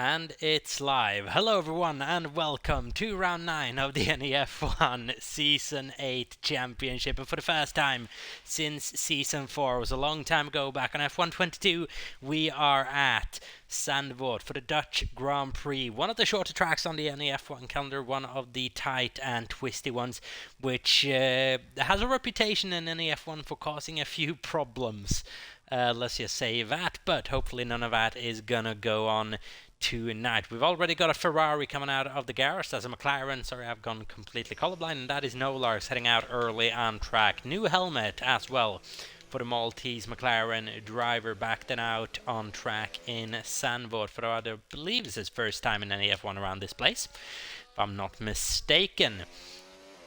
And it's live. Hello everyone and welcome to round 9 of the NEF1 Season 8 Championship. And for the first time since Season 4, it was a long time ago back on F122, we are at Zandvoort for the Dutch Grand Prix. One of the shorter tracks on the NEF1 calendar, one of the tight and twisty ones, which has a reputation in NEF1 for causing a few problems. Let's just say that, but hopefully none of that is gonna go on tonight. We've already got a Ferrari coming out of the garage. That's a McLaren. Sorry, I've gone completely colorblind. And that is Nolar's heading out early on track. New helmet as well for the Maltese McLaren driver, back then out on track in Zandvoort for what I believe is his first time in any F1 around this place, if I'm not mistaken.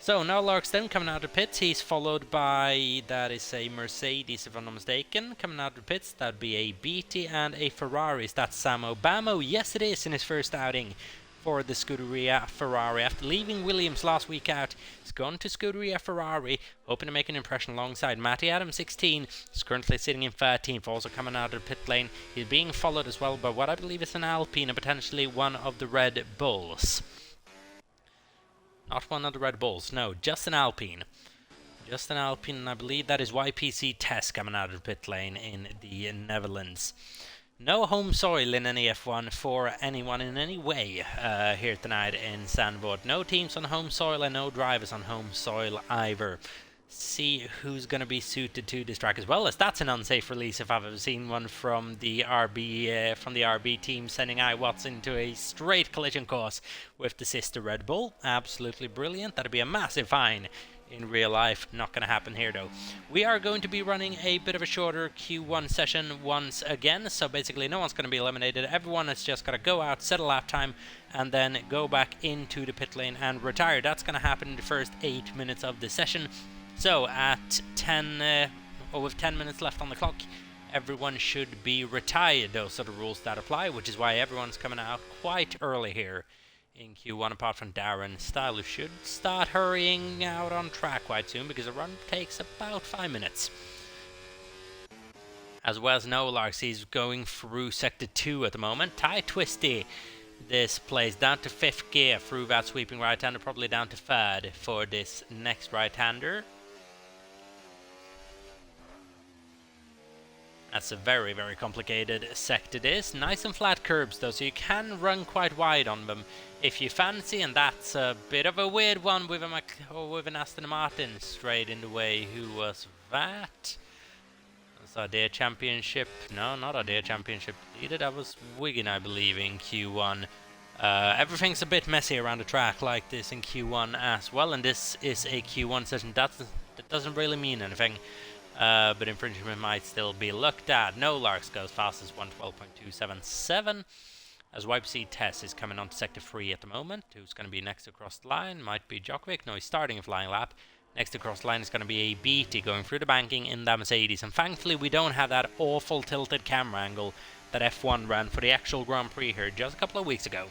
So now Lark's then coming out of the pits. He's followed by, that is a Mercedes if I'm not mistaken. Coming out of the pits, that'd be a BT and a Ferrari. Is that Samo Bamo? Yes it is, in his first outing for the Scuderia Ferrari. After leaving Williams last week out, he's gone to Scuderia Ferrari, hoping to make an impression alongside Matty Adams 16. He's currently sitting in 13th, also coming out of the pit lane. He's being followed as well by what I believe is an Alpine and potentially one of the Red Bulls. Not one of the Red Bulls, no, just an Alpine. Just an Alpine, and I believe that is YPC Test coming out of the pit lane in the Netherlands. No home soil in any F1 for anyone in any way here tonight in Zandvoort. No teams on home soil and no drivers on home soil either. See who's going to be suited to this track as well, as that's an unsafe release if I've ever seen one from the RB team, sending iWatts into a straight collision course with the sister Red Bull. Absolutely brilliant. That'd be a massive fine in real life. Not going to happen here though. We are going to be running a bit of a shorter Q1 session once again, so basically no one's going to be eliminated. Everyone has just got to go out, set a lap time, and then go back into the pit lane and retire. That's going to happen in the first 8 minutes of the session. So at 10, or with 10 minutes left on the clock, everyone should be retired. Those are the rules that apply, which is why everyone's coming out quite early here in Q1, apart from Darren Style, who should start hurrying out on track quite soon, because a run takes about 5 minutes. As well as Nolarks, he's going through Sector 2 at the moment. Tie Twisty. This plays down to 5th gear through that sweeping right-hander, probably down to 3rd for this next right-hander. That's a very, very complicated sector this. Nice and flat curbs though, so you can run quite wide on them if you fancy, and that's a bit of a weird one with an Aston Martin straight in the way. Who was that? That's our Dare Championship. No, not our Dare Championship either. That was Wigan, I believe, in Q1. Everything's a bit messy around the track like this in Q1 as well, and this is a Q1 session. That doesn't really mean anything. But infringement might still be looked at. No Larks goes fast as 112.277. As YPC Test is coming on to Sector 3 at the moment. Who's going to be next across the line? Might be Djokovic. No, he's starting a flying lap. Next across the line is going to be a BT going through the banking in that Mercedes. And thankfully we don't have that awful tilted camera angle that F1 ran for the actual Grand Prix here just a couple of weeks ago.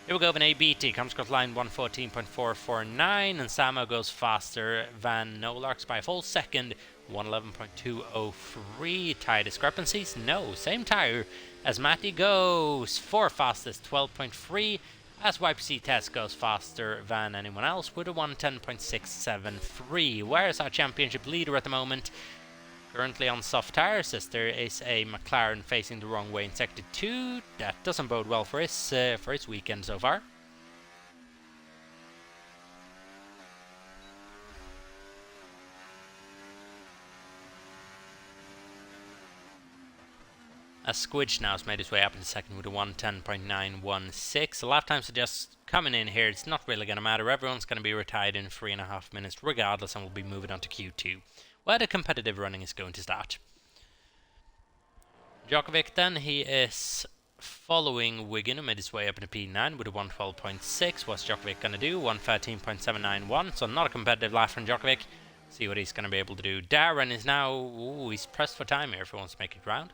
Here we go, an ABT comes across line 114.449, and Samo goes faster than Nolarks by a full second, 111.203. Tire discrepancies? No, same tire as Matty goes for fastest, 12.3, as YPC Test goes faster than anyone else with a 110.673. Where's our championship leader at the moment? Currently on soft tires, as there is a McLaren facing the wrong way in Sector 2. That doesn't bode well for his weekend so far. As Squidge now has made his way up in the second with a 110.916. The lap times are just coming in here. It's not really going to matter. Everyone's going to be retired in 3.5 minutes regardless, and we'll be moving on to Q2, where the competitive running is going to start. Djokovic then, he is following Wigan, who made his way up in the P9 with a 112.6. What's Djokovic going to do? 113.791, so not a competitive lap from Djokovic. See what he's going to be able to do. Darren is now, he's pressed for time here if he wants to make it round.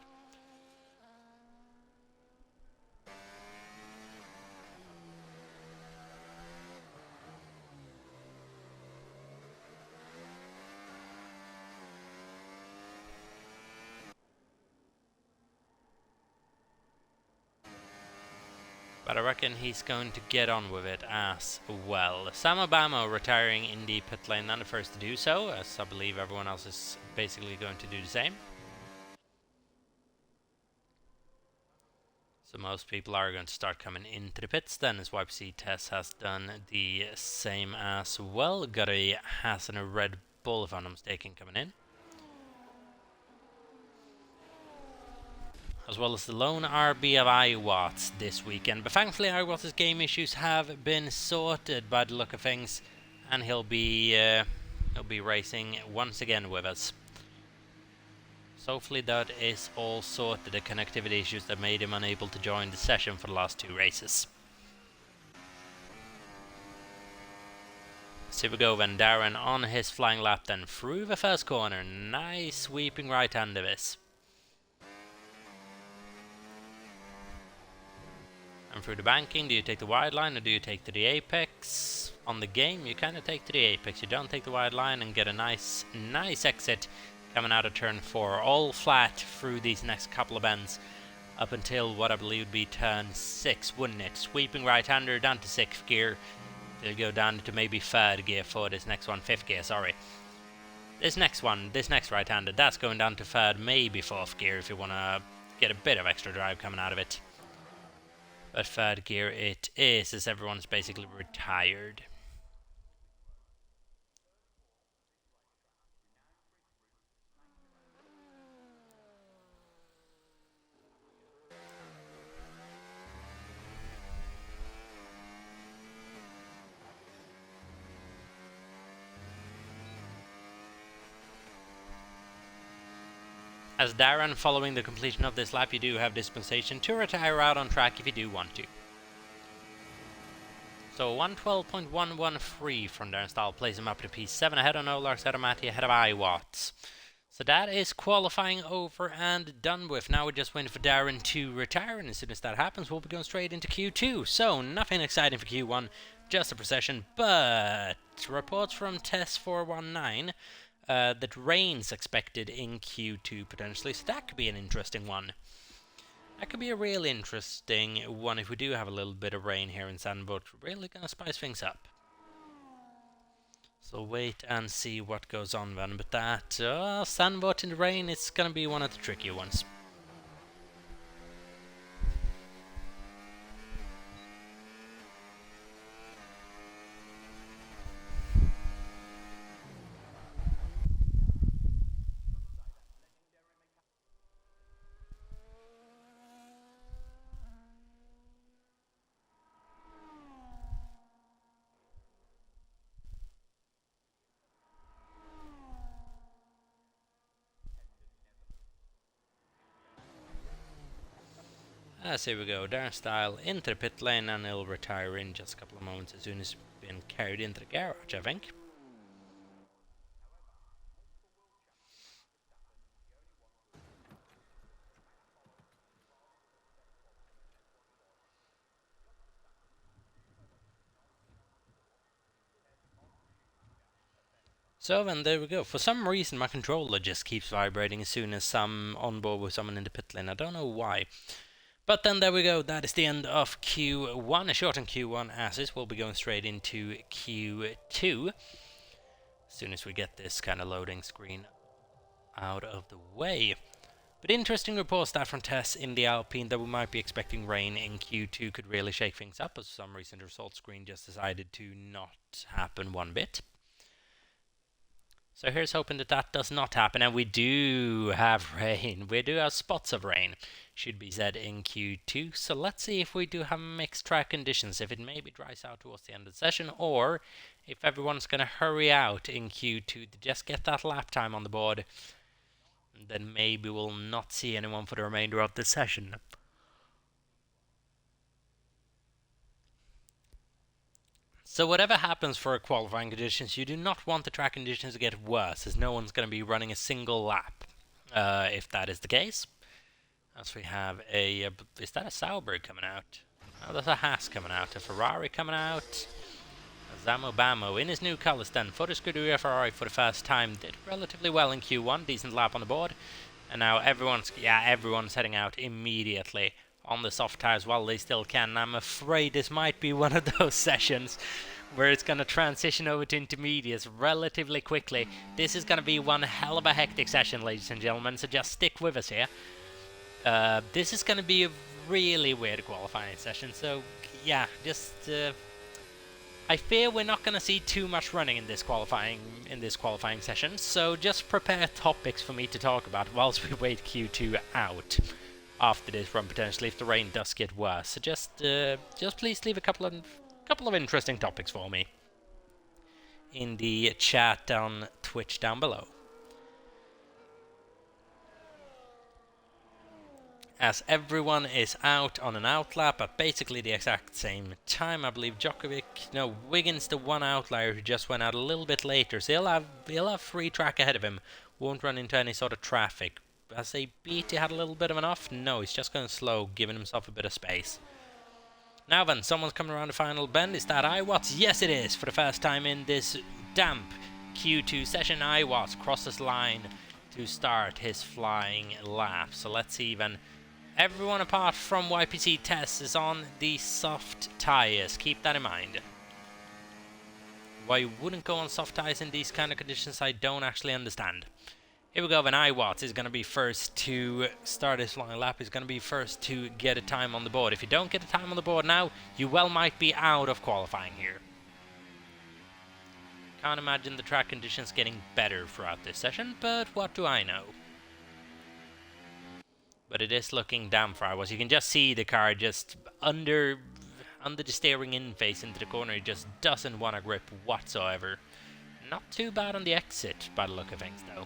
But I reckon he's going to get on with it as well. Sam Obama retiring in the pit lane, not the first to do so, as I believe everyone else is basically going to do the same. So most people are going to start coming into the pits then, as YPC Tess has done the same as well. Got a Haas and a Red Bull, if I'm not mistaken, coming in. As well as the lone RB of iWatts this weekend. But thankfully iWatts' game issues have been sorted by the look of things, and he'll be racing once again with us. So hopefully that is all sorted, the connectivity issues that made him unable to join the session for the last 2 races. So here we go then, Darren on his flying lap then through the first corner. Nice sweeping right hand of his. And through the banking, do you take the wide line or do you take to the apex? On the game, you kind of take to the apex. You don't take the wide line and get a nice exit coming out of turn 4. All flat through these next couple of bends up until what I believe would be turn 6, wouldn't it? Sweeping right-hander down to 6th gear. They'll go down to maybe 3rd gear for this next one. 5th gear, sorry. This next right-hander, that's going down to 3rd, maybe 4th gear if you want to get a bit of extra drive coming out of it. But 3rd gear it is, as everyone's basically retired. As Darren, following the completion of this lap, you do have dispensation to retire out on track if you do want to. So 112.113 from Darren Stahl plays him up to P7 ahead of Olar's Adamati, ahead of iWatts. So that is qualifying over and done with. Now we're just waiting for Darren to retire, and as soon as that happens, we'll be going straight into Q2. So nothing exciting for Q1, just a procession, but reports from Test 419 that rain's expected in Q2 potentially, so that could be an interesting one. That could be a really interesting one if we do have a little bit of rain here in Zandvoort. Really gonna spice things up. So wait and see what goes on then. But that Zandvoort in the rain, it's gonna be one of the trickier ones. As here we go, Darren Style into the pit lane, and he'll retire in just a couple of moments as soon as he's been carried into the garage, I think. So then there we go. For some reason my controller just keeps vibrating as soon as I'm on board with someone in the pit lane. I don't know why. But then there we go, that is the end of Q1, a shortened Q1 as is. We'll be going straight into Q2 as soon as we get this kind of loading screen out of the way. But interesting reports that from Tess in the Alpine that we might be expecting rain in Q2 could really shake things up, as for some reason the result screen just decided to not happen one bit. So here's hoping that that does not happen, and we do have rain. We do have spots of rain, should be said, in Q2. So let's see if we do have mixed track conditions, if it maybe dries out towards the end of the session, or if everyone's going to hurry out in Q2 to just get that lap time on the board. And then maybe we'll not see anyone for the remainder of the session. So whatever happens for qualifying conditions, you do not want the track conditions to get worse, as no one's going to be running a single lap, if that is the case. As we have a... is that a Sauber coming out? Oh, there's a Haas coming out, a Ferrari coming out, a Zamo Bamo in his new colours then, for the Scuderia Ferrari for the first time, did relatively well in Q1, decent lap on the board, and now everyone's heading out immediately on the soft tires while they still can. I'm afraid this might be one of those sessions where it's going to transition over to intermediates relatively quickly. This is going to be one hell of a hectic session, ladies and gentlemen, so just stick with us here. This is going to be a really weird qualifying session, so yeah, just I fear we're not going to see too much running in this qualifying session, so just prepare topics for me to talk about whilst we wait Q2 out after this run, potentially, if the rain does get worse. So just please leave a couple of interesting topics for me in the chat on Twitch down below. As everyone is out on an outlap at basically the exact same time. I believe Wiggins, the one outlier who just went out a little bit later, so he'll have free track ahead of him, won't run into any sort of traffic. Has a BT had a little bit of an off? No, he's just going slow, giving himself a bit of space. Now then, someone's coming around the final bend. Is that iWatts? Yes, it is. For the first time in this damp Q2 session, iWatts crosses line to start his flying lap. So let's see then. Everyone apart from YPC Tess is on the soft tires. Keep that in mind. Why you wouldn't go on soft tires in these kind of conditions, I don't actually understand. Here we go, then iWatts is going to be first to start his flying lap. He's going to be first to get a time on the board. If you don't get a time on the board now, you well might be out of qualifying here. Can't imagine the track conditions getting better throughout this session, but what do I know? But it is looking damn for iWatts. You can just see the car just under the steering in face into the corner. It just doesn't want to grip whatsoever. Not too bad on the exit by the look of things, though.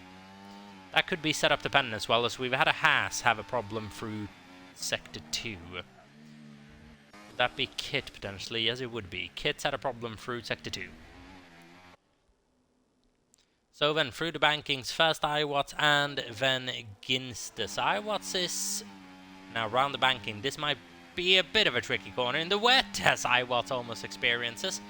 That could be setup dependent as well, as we've had a Haas have a problem through Sector 2. Would that be Kit potentially? Yes, it would be. Kit's had a problem through Sector 2. So then through the bankings, first iWatts and then Ginstus. iWatts is now round the banking. This might be a bit of a tricky corner in the wet, as iWatts almost experiences.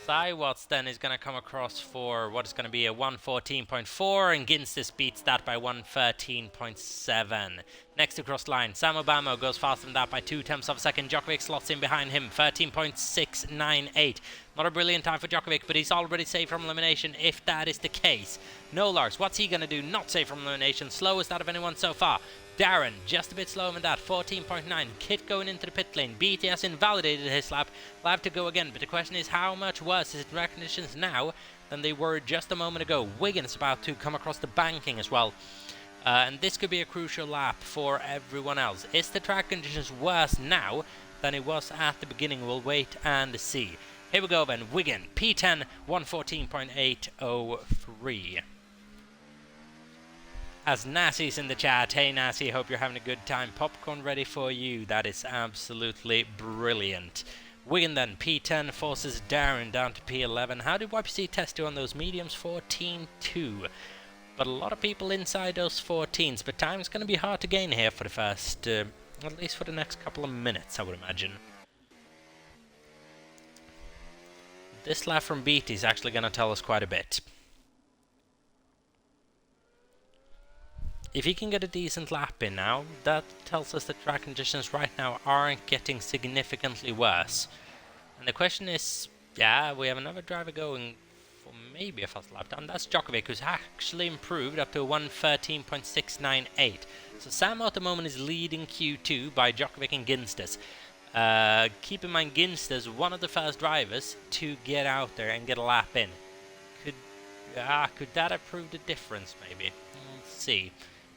So iWatts then is going to come across for what is going to be a 1:14.4, and Ginstus beats that by 1:13.7. Next across line, Sam Obama goes faster than that by 0.2 of a second. Djokovic slots in behind him, 13.698. Not a brilliant time for Djokovic, but he's already safe from elimination if that is the case. No Lars, what's he going to do? Not safe from elimination. Slowest out of anyone so far. Darren, just a bit slower than that, 14.9. Kit going into the pit lane. BT has invalidated his lap. Will have to go again, but the question is how much worse is the track conditions now than they were just a moment ago. Wiggins about to come across the banking as well. And this could be a crucial lap for everyone else. Is the track conditions worse now than it was at the beginning? We'll wait and see. Here we go then. Wiggin, P10, 1:14.803. As Nassie's in the chat, hey Nassie, hope you're having a good time. Popcorn ready for you. That is absolutely brilliant. Wiggin then, P10 forces Darren down to P11. How did YPC Test do on those mediums? 14.2. But a lot of people inside those 14s. But time's going to be hard to gain here for the first, at least for the next couple of minutes, I would imagine. This lap from BT is actually going to tell us quite a bit. If he can get a decent lap in now, that tells us that track conditions right now aren't getting significantly worse. And the question is, yeah, we have another driver going for maybe a fast lap time. That's Djokovic, who's actually improved up to 1:13.698. So Sam at the moment is leading Q2 by Djokovic and Ginstus. Keep in mind, Ginstus, one of the first drivers to get out there and get a lap in. Could that have proved a difference, maybe? Let's see.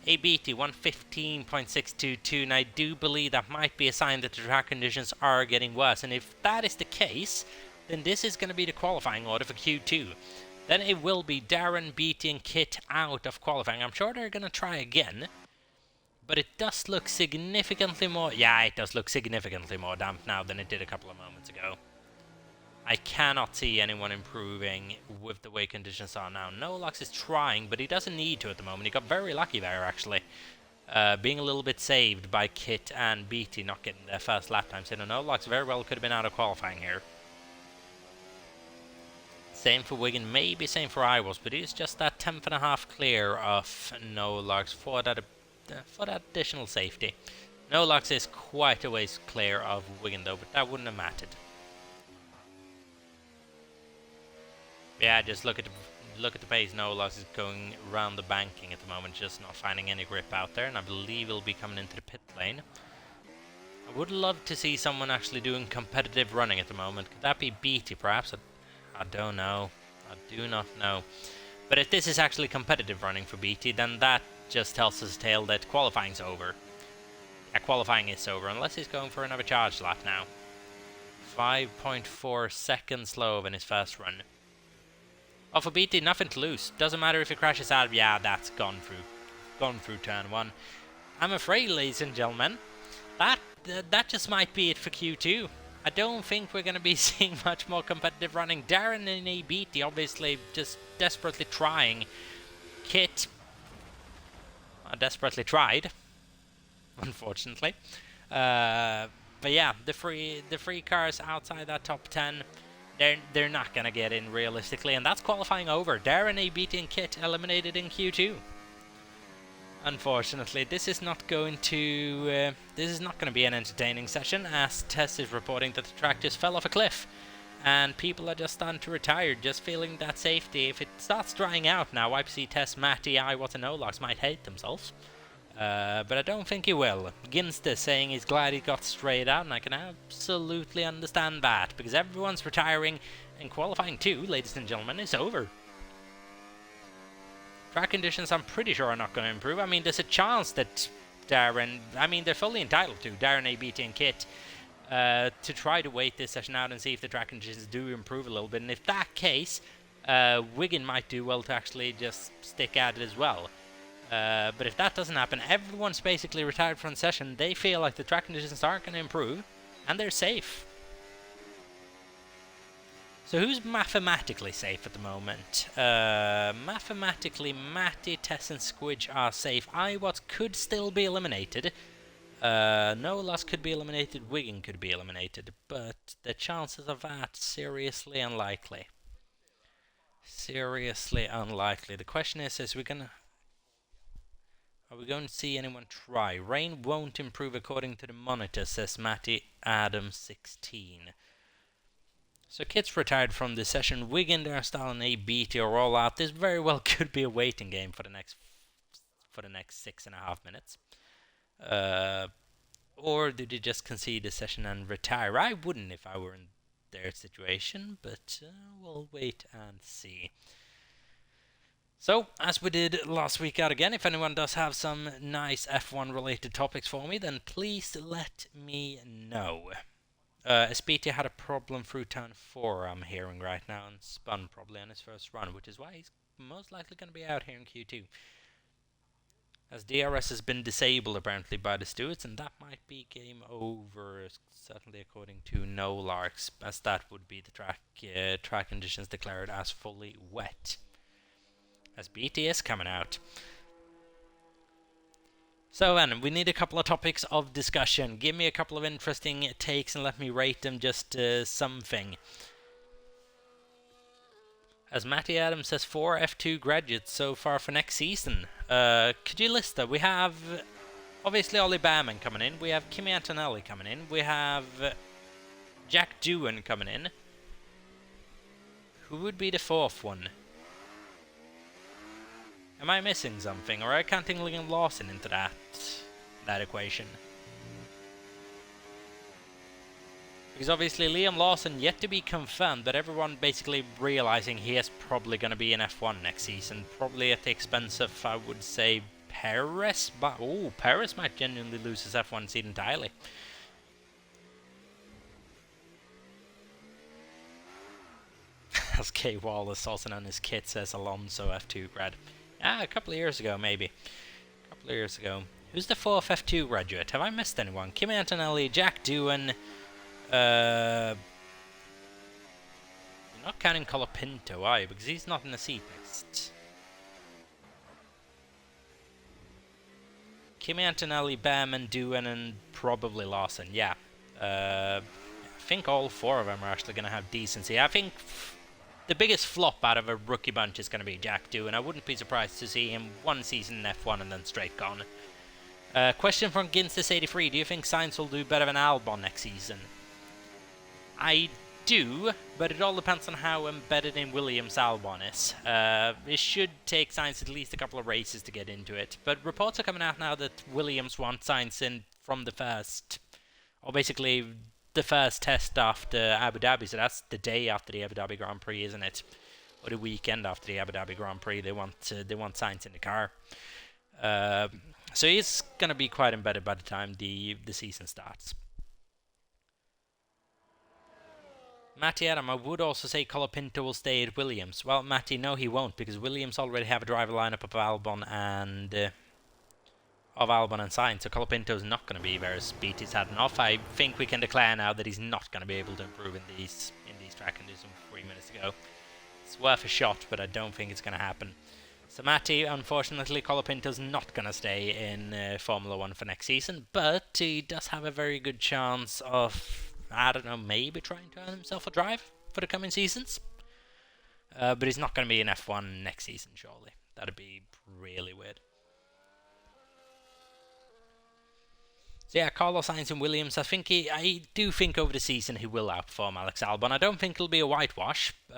ABT 1:15.622, and I do believe that might be a sign that the track conditions are getting worse. And if that is the case, then this is going to be the qualifying order for Q2. Then it will be Darren, BT, and Kit out of qualifying. I'm sure they're going to try again, but it does look significantly more... Yeah, it does look significantly more damp now than it did a couple of moments ago. I cannot see anyone improving with the way conditions are now. Nolux is trying, but he doesn't need to at the moment. He got very lucky there, actually. Being a little bit saved by Kit and BT not getting their first lap times in. And Nolux very well could have been out of qualifying here. Same for Wiggin, maybe same for iWatts, but he's just that 10th and a half clear of Nolux for that additional safety. No Locks is quite a ways clear of Wigan though, but that wouldn't have mattered. Yeah, just look at the pace. No Locks is going around the banking at the moment, just not finding any grip out there, and I believe he'll be coming into the pit lane. I would love to see someone actually doing competitive running at the moment. Could that be Beatty perhaps? I don't know. I do not know. But if this is actually competitive running for Beatty, then that just tells us a tale that qualifying's over. Yeah, qualifying is over, unless he's going for another charge lap now. 5.4 seconds slow in his first run. Oh, for Beatty, nothing to lose. Doesn't matter if he crashes out. Yeah, that's gone through turn 1. I'm afraid, ladies and gentlemen, that just might be it for Q2. I don't think we're going to be seeing much more competitive running. Darren and Beatty obviously just desperately trying. Kit desperately tried, unfortunately. But yeah, the free cars outside that top 10, they're not going to get in realistically, and that's qualifying over. Darren, Beatty and Kit eliminated in Q2. Unfortunately, this is not going to be an entertaining session, as Tess is reporting that the track just fell off a cliff, and people are just starting to retire, just feeling that safety. If it starts drying out now, YPC, Tess, Matty, Iwat and Olax might hate themselves, but I don't think he will. Ginster saying he's glad he got straight out, and I can absolutely understand that, because everyone's retiring, and qualifying too, ladies and gentlemen, is over. Track conditions, I'm pretty sure, are not going to improve. I mean, there's a chance that Darren... I mean, they're fully entitled to, Darren, ABT and Kit, to try to wait this session out and see if the track conditions do improve a little bit. And if that case, Wigan might do well to actually just stick at it as well. But if that doesn't happen, everyone's basically retired from the session. They feel like the track conditions aren't going to improve, and they're safe. So who's mathematically safe at the moment? Mathematically, Matty, Tess and Squidge are safe. Iwat could still be eliminated. Nolas could be eliminated. Wigan could be eliminated. But the chances of that, seriously unlikely. Seriously unlikely. The question is are we going to see anyone try? Rain won't improve according to the monitor, says Matty Adam 16. So Kit's retired from this session. Wigan, Darstyle and ABT are all out. This very well could be a waiting game for the next 6.5 minutes. Or did they just concede the session and retire? I wouldn't if I were in their situation, but we'll wait and see. So, as we did last week out again, if anyone does have some nice F1 related topics for me, then please let me know. SBT had a problem through turn 4, I'm hearing right now, and spun probably on his first run, which is why he's most likely going to be out here in Q2. As DRS has been disabled apparently by the stewards, and that might be game over, certainly according to No Larks, as that would be the track conditions declared as fully wet. As BT is coming out. So then, we need a couple of topics of discussion. Give me a couple of interesting takes and let me rate them just something. As Matty Adams says, 4 F2 graduates so far for next season. Could you list that? We have, obviously, Ollie Behrman coming in. We have Kimi Antonelli coming in. We have Jack Doohan coming in. Who would be the 4th one? Am I missing something, or am I counting Liam Lawson into that equation? Because obviously Liam Lawson yet to be confirmed, but everyone basically realizing he is probably going to be in F1 next season. Probably at the expense of, I would say, Perez. But Perez might genuinely lose his F1 seat entirely. As K Wallace, also known as Kit, says Alonso F2 grad. A couple of years ago, maybe. A couple of years ago. Who's the 4th F2 graduate? Have I missed anyone? Kimi Antonelli, Jack Doohan. You're not counting Colapinto, are you? Because he's not in the seat next. Kimi Antonelli, Behrman, Doohan, and probably Lawson. Yeah. I think all 4 of them are actually going to have decency. I think the biggest flop out of a rookie bunch is going to be Jack Doohan. I wouldn't be surprised to see him one season in F1 and then straight gone. Question from Ginsis83. Do you think Sainz will do better than Albon next season? I do, but it all depends on how embedded in Williams Albon is. It should take Sainz at least a couple of races to get into it, but reports are coming out now that Williams want Sainz in from the first, or basically the first test after Abu Dhabi, so that's the day after the Abu Dhabi Grand Prix, isn't it? Or the weekend after the Abu Dhabi Grand Prix. They want Sainz in the car. So he's going to be quite embedded by the time the season starts. Matty Adam, I would also say Colapinto will stay at Williams. Well, Matty, no, he won't, because Williams already have a driver lineup of Albon and Sainz, so Colapinto's not going to be there as Beatty's had enough. I think we can declare now that he's not going to be able to improve in these track conditions 3 minutes ago. It's worth a shot, but I don't think it's going to happen. So Matty, unfortunately, Colapinto's not going to stay in Formula 1 for next season, but he does have a very good chance of, I don't know, maybe trying to earn himself a drive for the coming seasons. But he's not going to be in F1 next season, surely. That'd be really weird. So yeah, Carlos Sainz and Williams, I do think over the season he will outperform Alex Albon. I don't think it'll be a whitewash, but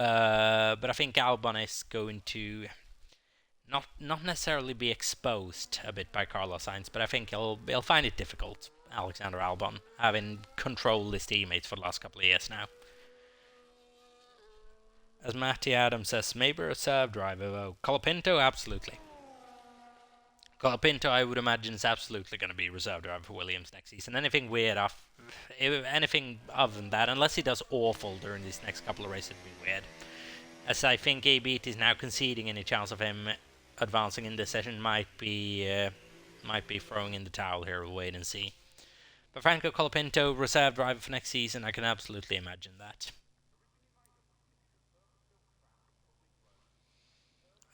I think Albon is going to not necessarily be exposed a bit by Carlos Sainz, but I think he'll find it difficult, Alexander Albon, having controlled his teammates for the last couple of years now. As Matty Adams says, maybe a reserve driver though. Colapinto, absolutely. Colapinto, I would imagine, is absolutely going to be reserve driver for Williams next season. Anything other than that, unless he does awful during these next couple of races, would be weird. As I think ABT is now conceding any chance of him advancing in this session, might be throwing in the towel here. We'll wait and see. But Franco Colapinto, reserve driver for next season, I can absolutely imagine that.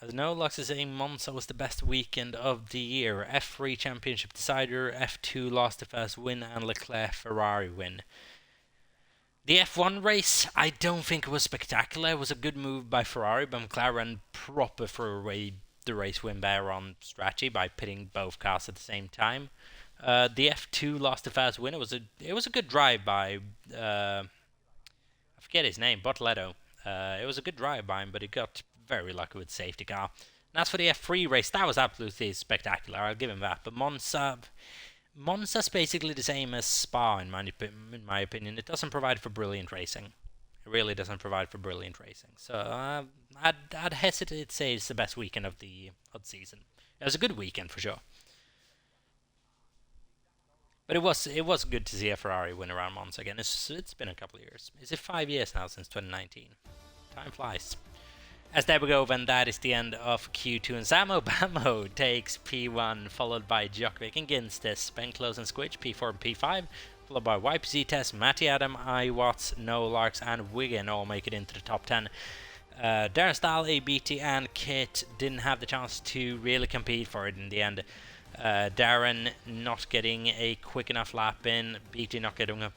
As Nolux is saying, Monza was the best weekend of the year. F3 Championship decider, F2 lost the first win, and Leclerc Ferrari win. The F1 race, I don't think it was spectacular. It was a good move by Ferrari, but McLaren proper threw away the race win there on strategy by pitting both cars at the same time. The F2 lost the first win. It was a good drive by I forget his name, Bortoleto. It was a good drive by him, but he got very lucky with safety car. And as for the F3 race, that was absolutely spectacular. I'll give him that. But Monza's basically the same as Spa in my opinion. It doesn't provide for brilliant racing. It really doesn't provide for brilliant racing. So I'd hesitate to say it's the best weekend of the season. It was a good weekend for sure. But it was good to see a Ferrari win around Monza again. It's been a couple of years. Is it 5 years now since 2019? Time flies. As there we go, then that is the end of Q2, and Samo Bamo takes P1, followed by Djokovic and Ginstes, Ben Close and Squidge, P4 and P5, followed by YPC Test, Matty Adam, iWatts, No Larks, and Wigan all make it into the top 10. Darren Stahl, ABT, and Kit didn't have the chance to really compete for it in the end. Darren not getting a quick enough lap in, BT not getting a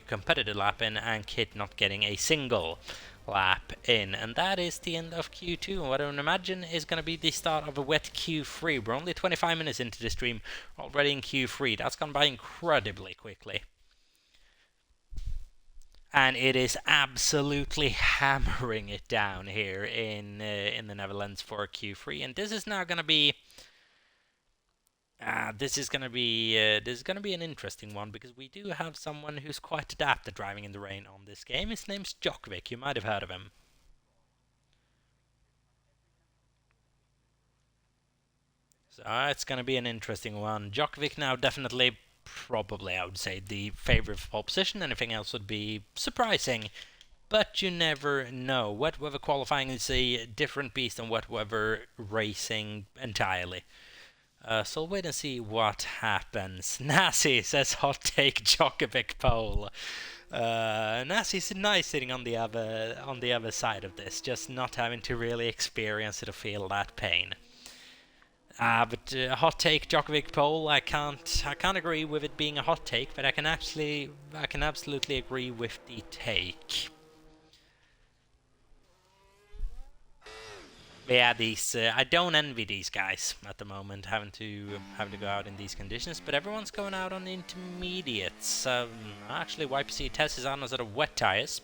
competitive lap in, and Kit not getting a single lap in. And that is the end of Q2, and what I would imagine is going to be the start of a wet Q3. We're only 25 minutes into the stream, already in Q3. That's gone by incredibly quickly. And it is absolutely hammering it down here in the Netherlands for Q3. And this is now going to be this is going to be an interesting one, because we do have someone who's quite adept at driving in the rain on this game. His name's Djokovic. You might have heard of him. So it's going to be an interesting one. Djokovic now definitely, probably, I would say, the favorite for pole position. Anything else would be surprising. But you never know. Wet weather qualifying is a different beast than wet weather racing entirely. So we'll wait and see what happens. Nasi says hot take Djokovic pole. Nasi's nice sitting on the other side of this, just not having to really experience it or feel that pain. But hot take Djokovic pole, I can't agree with it being a hot take, but I can absolutely agree with the take. But yeah, these I don't envy these guys at the moment, having to go out in these conditions. But everyone's going out on the intermediates. Actually, YPC Tess is on a sort of wet tires.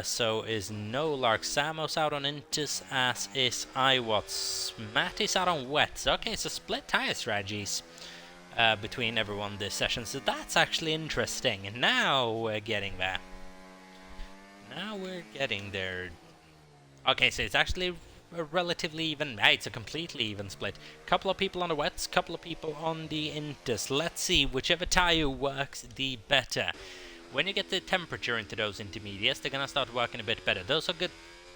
So is No Lark. Samos out on Intus, as is Iwatts. Matt is out on wets. Okay, so split tire strategies between everyone this session. So that's actually interesting. And now we're getting there. Now we're getting there. Okay, so it's actually a relatively even. It's a completely even split. Couple of people on the wets, couple of people on the Intus. Let's see, whichever tire works the better. When you get the temperature into those intermediates, they're going to start working a bit better. Those are good.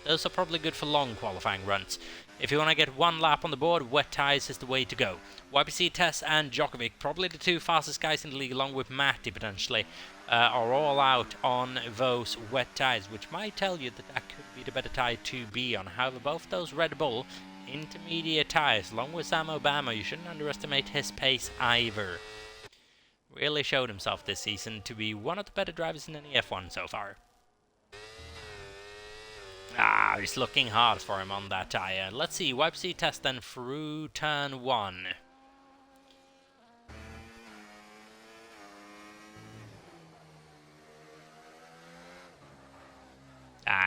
Those are probably good for long qualifying runs. If you want to get one lap on the board, wet tyres is the way to go. YPC Tess and Djokovic, probably the two fastest guys in the league, along with Matty potentially, are all out on those wet tyres, which might tell you that that could be the better tyre to be on. However, both those Red Bull intermediate tyres, along with Sam Obama, you shouldn't underestimate his pace either. Really showed himself this season to be one of the better drivers in NEF1 so far. It's looking hard for him on that tyre. Let's see, YPC Tess then through turn 1.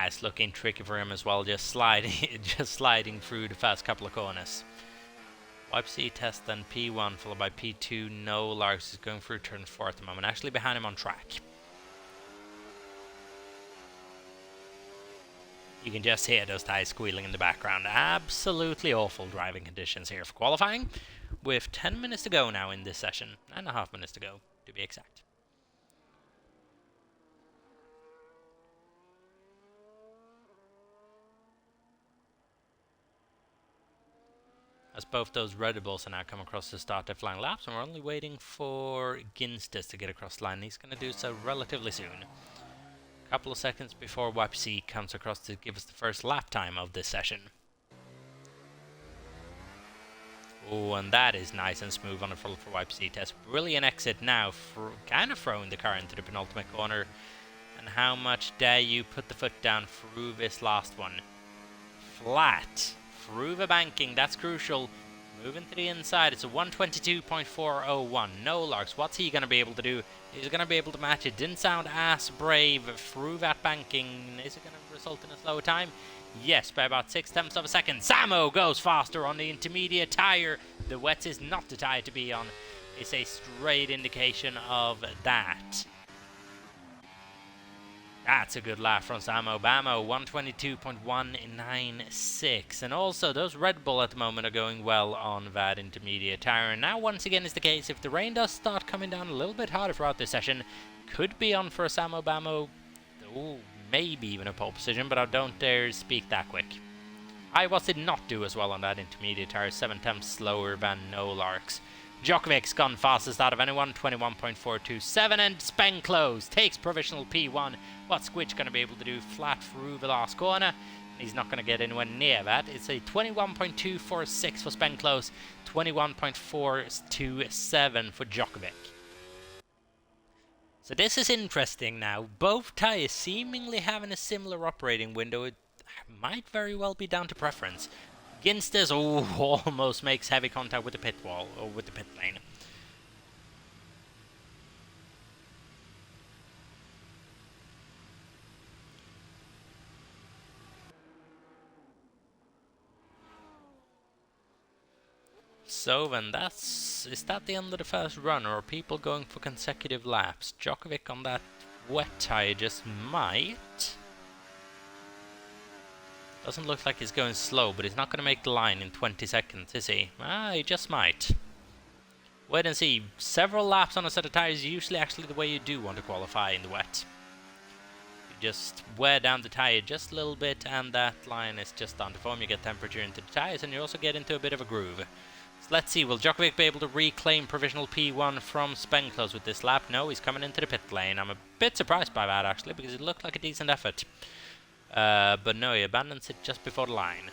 It's looking tricky for him as well, just sliding through the first couple of corners. YPC Tess then P1 followed by P2. No Larks is going through turn 4 at the moment, actually behind him on track. You can just hear those tyres squealing in the background. Absolutely awful driving conditions here for qualifying, with 10 minutes to go now in this session. 9.5 minutes to go, to be exact. As both those Red Bulls are now come across to start their flying laps, and we're only waiting for Ginstes to get across the line. He's going to do so relatively soon. A couple of seconds before YPC comes across to give us the first lap time of this session. Oh, and that is nice and smooth on the full for YPC Tess. Brilliant exit now, kind of throwing the car into the penultimate corner. And how much dare you put the foot down through this last one? Flat. Through the banking, that's crucial. Moving to the inside, it's a 122.401. No Larks, what's he going to be able to do? He's going to be able to match it. Didn't sound as brave through that banking. Is it going to result in a slower time? Yes, by about 0.6 of a second. Samo goes faster on the intermediate tyre. The wet is not the tyre to be on. It's a straight indication of that. That's a good lap from Sam Obama, 122.196. And also, those Red Bull at the moment are going well on that intermediate tyre. And now, once again, is the case. If the rain does start coming down a little bit harder throughout this session, could be on for a Sam Obama, maybe even a pole position, but I don't dare speak that quick. Iwatts did not do as well on that intermediate tyre, 7 tenths slower than No Larks. Djokovic's gone fastest out of anyone, 21.427, and Spenclose takes provisional P1. What's Squidge going to be able to do flat through the last corner? He's not going to get anywhere near that. It's a 21.246 for Spenclose, 21.427 for Djokovic. So this is interesting now. Both tyres seemingly having a similar operating window. It might very well be down to preference. Ginstes almost makes heavy contact with the pit wall, or with the pit lane. So then is that the end of the first run, or are people going for consecutive laps? Djokovic on that wet tyre just might. Doesn't look like he's going slow, but he's not going to make the line in 20 seconds, is he? He just might. Wait and see. Several laps on a set of tyres is usually actually the way you do want to qualify in the wet. You just wear down the tyre just a little bit, and that line is just on to form. You get temperature into the tyres, and you also get into a bit of a groove. So let's see, will Djokovic be able to reclaim provisional P1 from Spenclose with this lap? No, he's coming into the pit lane. I'm a bit surprised by that, actually, because it looked like a decent effort. But no, he abandons it just before the line.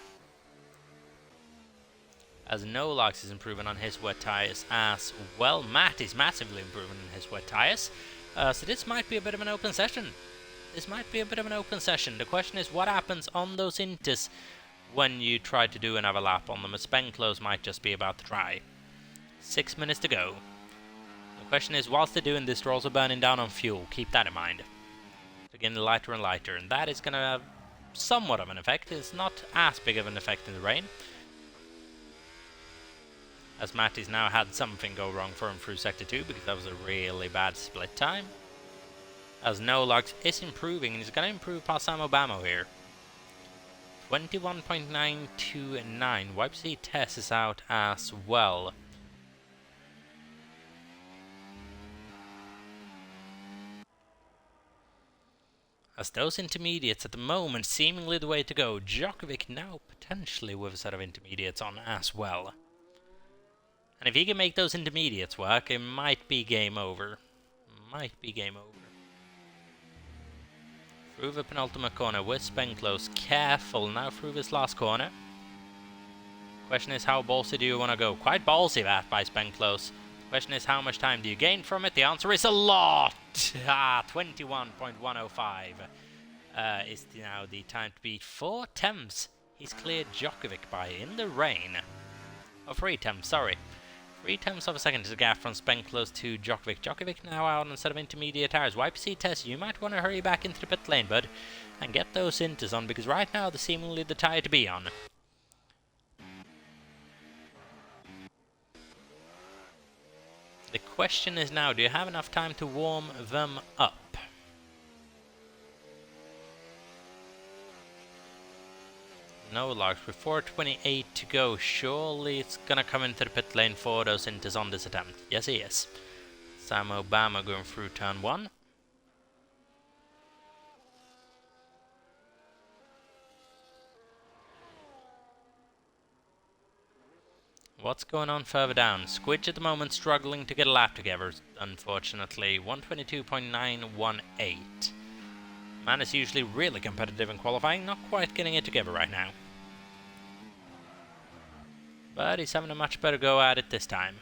As No Larks is improving on his wet tyres as well. Matt is massively improving on his wet tyres. So this might be a bit of an open session. The question is what happens on those Intus when you try to do another lap on them, as Spenclose might just be about to try. 6 minutes to go. The question is, whilst they're doing this, they're also burning down on fuel. Keep that in mind. They're getting lighter and lighter, and that is going to have somewhat of an effect. It's not as big of an effect in the rain, as Matty's now had something go wrong for him through Sector 2, because that was a really bad split time. As Nolax is improving, and he's going to improve past Sam Obama here. 21.929. YPC Tess is out as well. As those intermediates at the moment seemingly the way to go. Djokovic now potentially with a set of intermediates on as well. And if he can make those intermediates work, it might be game over. Might be game over. Through the penultimate corner with Spenclose. Careful now through this last corner. Question is, how ballsy do you want to go? Quite ballsy that by Spenclose. Question is, how much time do you gain from it? The answer is a lot! 21.105 is now the time to beat. 4 attempts he's cleared Djokovic by in the rain. Oh, 3 attempts, sorry. 3 tenths of a second is a gap from Spenclose to Djokovic. Djokovic now out on a set of intermediate tires. YPC Test, you might want to hurry back into the pit lane, bud, and get those inters on, because right now they're seemingly the tire to be on. The question is now, do you have enough time to warm them up? No larks with 4:28 to go. Surely it's gonna come into the pit lane for those inters on this attempt. Yes, he is. Sam Obama going through turn 1. What's going on further down? Squidge at the moment struggling to get a lap together, unfortunately. 122.918. Man is usually really competitive in qualifying, not quite getting it together right now. But he's having a much better go at it this time.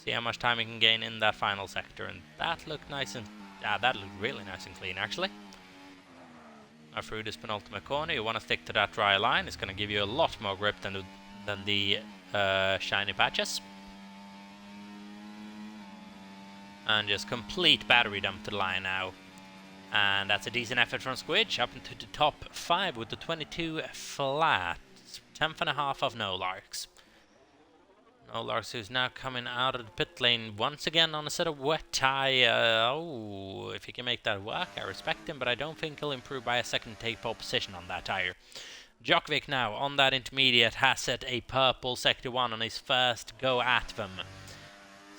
See how much time he can gain in that final sector, and that looked nice and... that looked really nice and clean, actually. Now through this penultimate corner, you want to stick to that dry line. It's going to give you a lot more grip than the shiny patches. And just complete battery dump to the line now. And that's a decent effort from Squidge, up into the top 5 with the 22 flat. 10th and a half of No Larks. No Larks, who's now coming out of the pit lane once again on a set of wet tie. Oh, if he can make that work, I respect him, but I don't think he'll improve by a second take pole position on that tire. Djokovic now on that intermediate has set a purple sector 1 on his first go at them.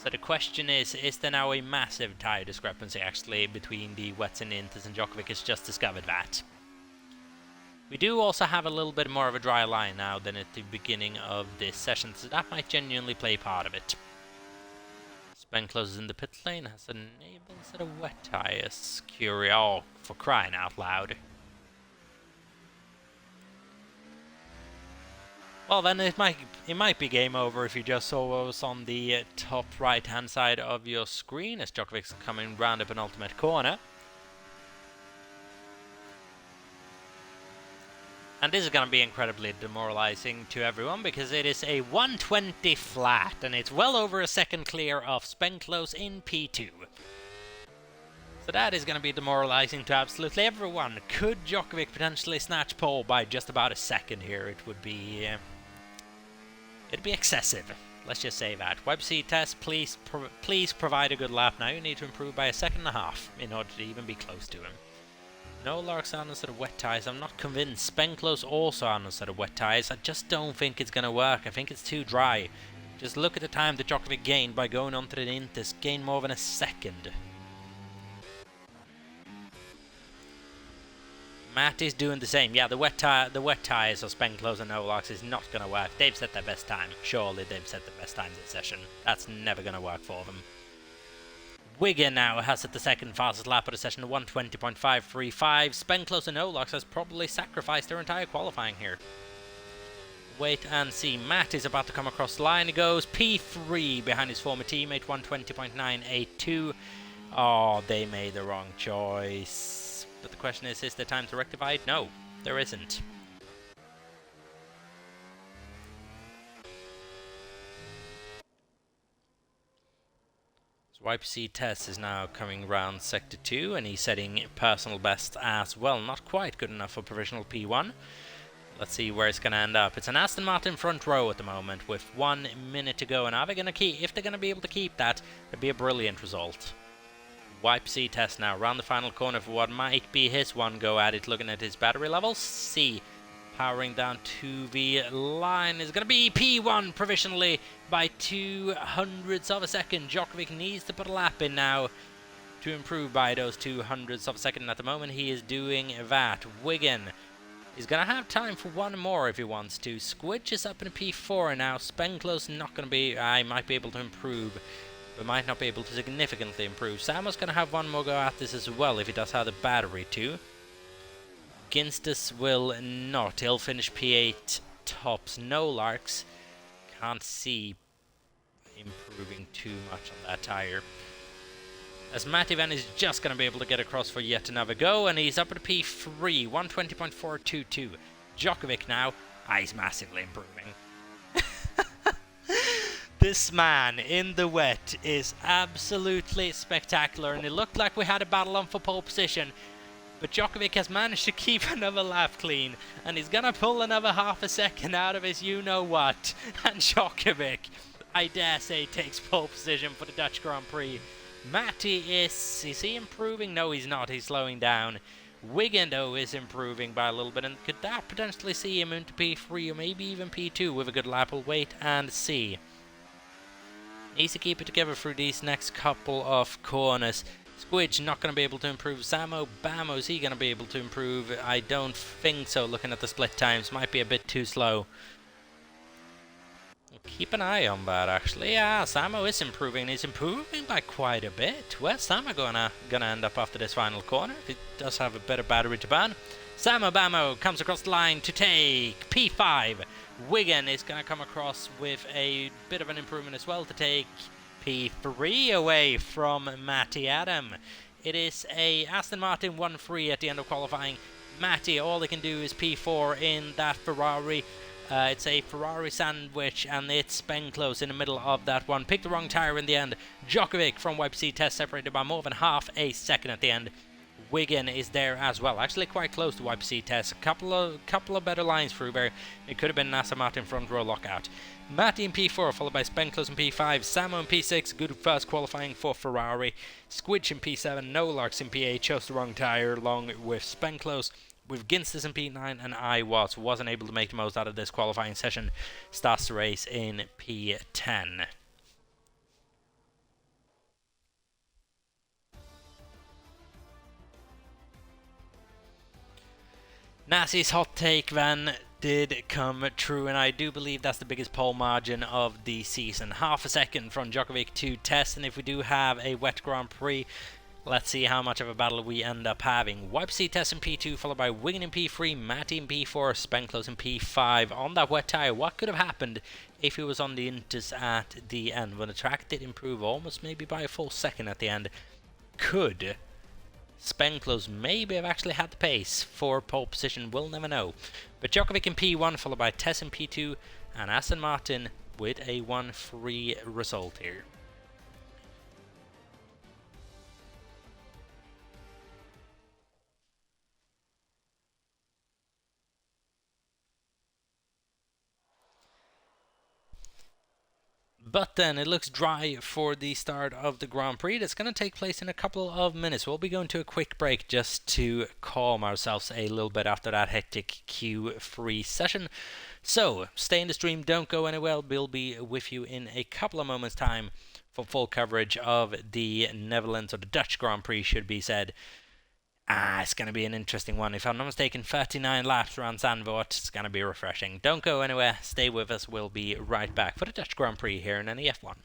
So the question is there now a massive tire discrepancy actually between the wets and inters, and Djokovic has just discovered that. We do also have a little bit more of a dry line now than at the beginning of this session, so that might genuinely play part of it. Spenclose is in the pit lane, has enabled a set of wet tires. Curio, for crying out loud. Well then, it might be game over if you just saw what was on the top right hand side of your screen as Djokovic's coming round the penultimate corner. And this is going to be incredibly demoralizing to everyone, because it is a 120 flat, and it's well over a second clear of Spenclose in P2. So that is going to be demoralizing to absolutely everyone. Could Djokovic potentially snatch pole by just about a second here? It would be... it'd be excessive. Let's just say that. YPC Test, please provide a good lap. Now you need to improve by a second and a half in order to even be close to him. No Larks on a set of wet tires. I'm not convinced. Spenclose also on a set of wet tires. I just don't think it's going to work. I think it's too dry. Just look at the time that Djokovic gained by going onto the inters. Gained more than a second. Matt is doing the same. Yeah, the wet tires of Spenclose and No Larks is not going to work. They've set their best time. Surely they've set the best time this session. That's never going to work for them. Wigan now has set the second fastest lap of the session, 120.535. Spenclose and No Larks has probably sacrificed their entire qualifying here. Wait and see. Matt is about to come across the line. He goes P3 behind his former teammate, 120.982. Oh, they made the wrong choice. But the question is there time to rectify it? No, there isn't. YPC Test is now coming round Sector 2, and he's setting personal best as well. Not quite good enough for provisional P1. Let's see where it's going to end up. It's an Aston Martin front row at the moment with 1 minute to go, and are they going to keep? If they're going to be able to keep that, it'd be a brilliant result. YPC Test now round the final corner for what might be his one go at it, looking at his battery levels. C powering down to the line is going to be P1 provisionally by 200ths of a second. Djokovic needs to put a lap in now to improve by those 200ths of a second. At the moment he is doing that. Wigan is going to have time for one more if he wants to. Squidge is up in a P4 now. Spenclose not going to be... I might be able to improve, but might not be able to significantly improve. Samo's going to have one more go at this as well if he does have the battery too. Ginstus will not. He'll finish P8 tops. No Larks. Can't see improving too much on that tire. As Matty Van is just going to be able to get across for yet another go, and he's up at a P3, 120.422. Djokovic now, he's massively improving. This man in the wet is absolutely spectacular, and it looked like we had a battle on for pole position. But Djokovic has managed to keep another lap clean, and he's going to pull another half a second out of his you-know-what. And Djokovic, I dare say, takes pole position for the Dutch Grand Prix. Matty is he improving? No, he's not. He's slowing down. Wigan, though, is improving by a little bit, and could that potentially see him into P3 or maybe even P2 with a good lap? We'll wait and see. Needs to keep it together through these next couple of corners. Squidge not going to be able to improve. Samo Bamo, is he going to be able to improve? I don't think so, looking at the split times. Might be a bit too slow. We'll keep an eye on that, actually. Yeah, Samo is improving. He's improving by quite a bit. Where's Samo gonna end up after this final corner? He does have a better battery to burn. Samo Bamo comes across the line to take P5. Wigan is going to come across with a bit of an improvement as well to take P3 away from Matty Adam. It is a Aston Martin 1-3 at the end of qualifying. Matty, all he can do is P4 in that Ferrari. It's a Ferrari sandwich, and it's Spenclose in the middle of that one. Picked the wrong tyre in the end. Djokovic from YPC Test separated by more than half a second at the end. Wigan is there as well, actually quite close to YPC Test. A couple of better lines through there. It could have been an Aston Martin front row lockout. Matty in P4, followed by Spenclose in P5. Samo in P6, good first qualifying for Ferrari. Squidge in P7, No Larks in P8, chose the wrong tyre along with Spenclose. With Ginstus in P9, and I wasn't able to make the most out of this qualifying session. Starts the race in P10. Nasi's hot take then did come true, and I do believe that's the biggest pole margin of the season. Half a second from Djokovic to Test, and if we do have a wet Grand Prix, let's see how much of a battle we end up having. YPC Test in P2, followed by Wigan in P3, Matty in P4, Spenclose in P5. On that wet tyre, what could have happened if he was on the Intus at the end? When the track did improve almost maybe by a full second at the end, could Spenclose maybe have actually had the pace for pole position? We'll never know. But Djokovic in P1, followed by Tess in P2, and Aston Martin with a 1-3 result here. But then it looks dry for the start of the Grand Prix. That's going to take place in a couple of minutes. We'll be going to a quick break just to calm ourselves a little bit after that hectic Q3 session. So stay in the stream, don't go anywhere. We'll be with you in a couple of moments' time for full coverage of the Netherlands, or the Dutch Grand Prix should be said. It's going to be an interesting one. If I'm not mistaken, 39 laps around Zandvoort. It's going to be refreshing. Don't go anywhere. Stay with us. We'll be right back for the Dutch Grand Prix here in NEF1.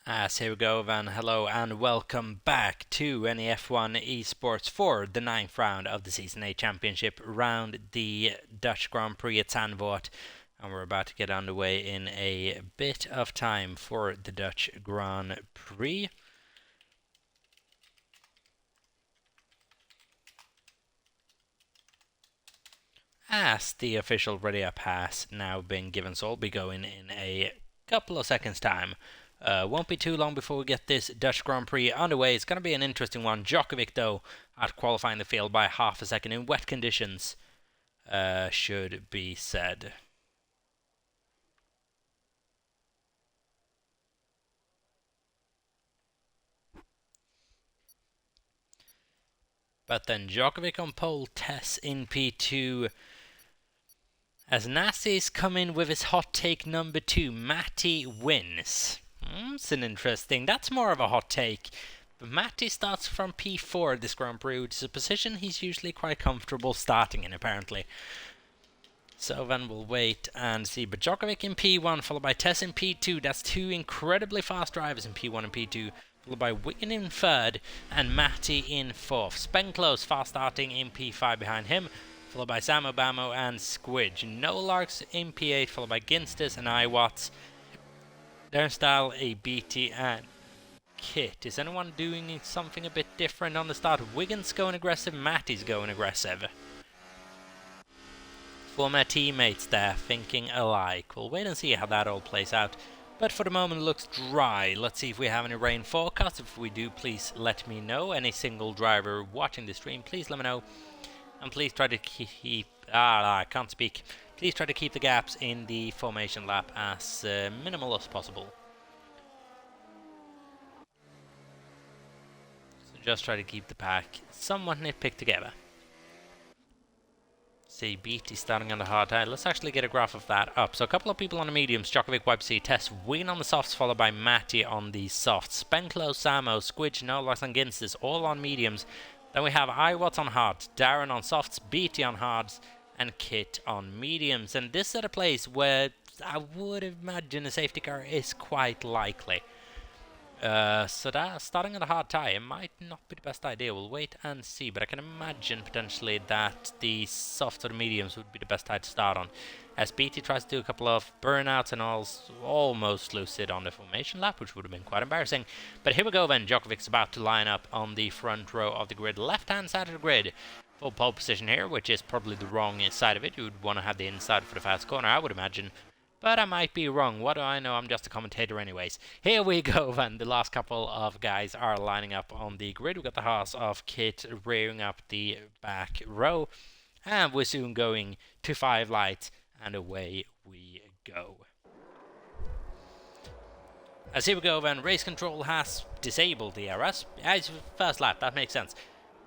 As here we go then, hello and welcome back to NEF1 Esports for the 9th round of the Season 8 Championship round the Dutch Grand Prix at Zandvoort. And we're about to get underway in a bit of time for the Dutch Grand Prix. As the official ready up has now been given, so I'll be going in a couple of seconds time. Won't be too long before we get this Dutch Grand Prix underway. It's going to be an interesting one. Djokovic, though, at qualifying the field by half a second in wet conditions, should be said. But then Djokovic on pole, Tess in P2. As Nassi's come in with his hot take number 2, Matty wins. It's an interesting, that's more of a hot take. But Matty starts from P4 this Grand Prix, which is a position he's usually quite comfortable starting in, apparently. So then we'll wait and see. But Djokovic in P1, followed by Tess in P2. That's two incredibly fast drivers in P1 and P2. Followed by Wigan in 3rd and Matty in 4th. Spenclose fast starting in P5 behind him, followed by Samo Bamo and Squidge. No Larks in P8, followed by Ginstis and Iwatts. Style, a BT and Kit. Is anyone doing something a bit different on the start? Wiggins going aggressive, Matty's going aggressive. Former teammates there thinking alike. We'll wait and see how that all plays out. But for the moment it looks dry. Let's see if we have any rain forecast. If we do, please let me know. Any single driver watching the stream, please let me know. And please try to keep... I can't speak. Please try to keep the gaps in the formation lap as minimal as possible. So just try to keep the pack somewhat nitpicked together. See, BT starting on the hard tire. Let's actually get a graph of that up. So a couple of people on the mediums. Djokovic, YPC, Tess, Win on the softs, followed by Matty on the softs. Spenclose, Samo, Squidge, Nolas and Ginstis all on mediums. Then we have Iwatts on hards, Darren on softs, BT on hards, and Kit on mediums. And this is at a place where I would imagine a safety car is quite likely. So that starting on a hard tire might not be the best idea. We'll wait and see, but I can imagine potentially that the softs or the mediums would be the best tire to start on. As BT tries to do a couple of burnouts and almost lose it on the formation lap, which would have been quite embarrassing. But here we go then. Djokovic's about to line up on the front row of the grid, left-hand side of the grid. Full pole position here, which is probably the wrong side of it. You would want to have the inside for the fast corner, I would imagine. But I might be wrong. What do I know? I'm just a commentator anyways. Here we go then. The last couple of guys are lining up on the grid. We've got the horse of Kit rearing up the back row. And we're soon going to 5 lights. And away we go. As here we go then. Race control has disabled the errors. It's first lap. That makes sense.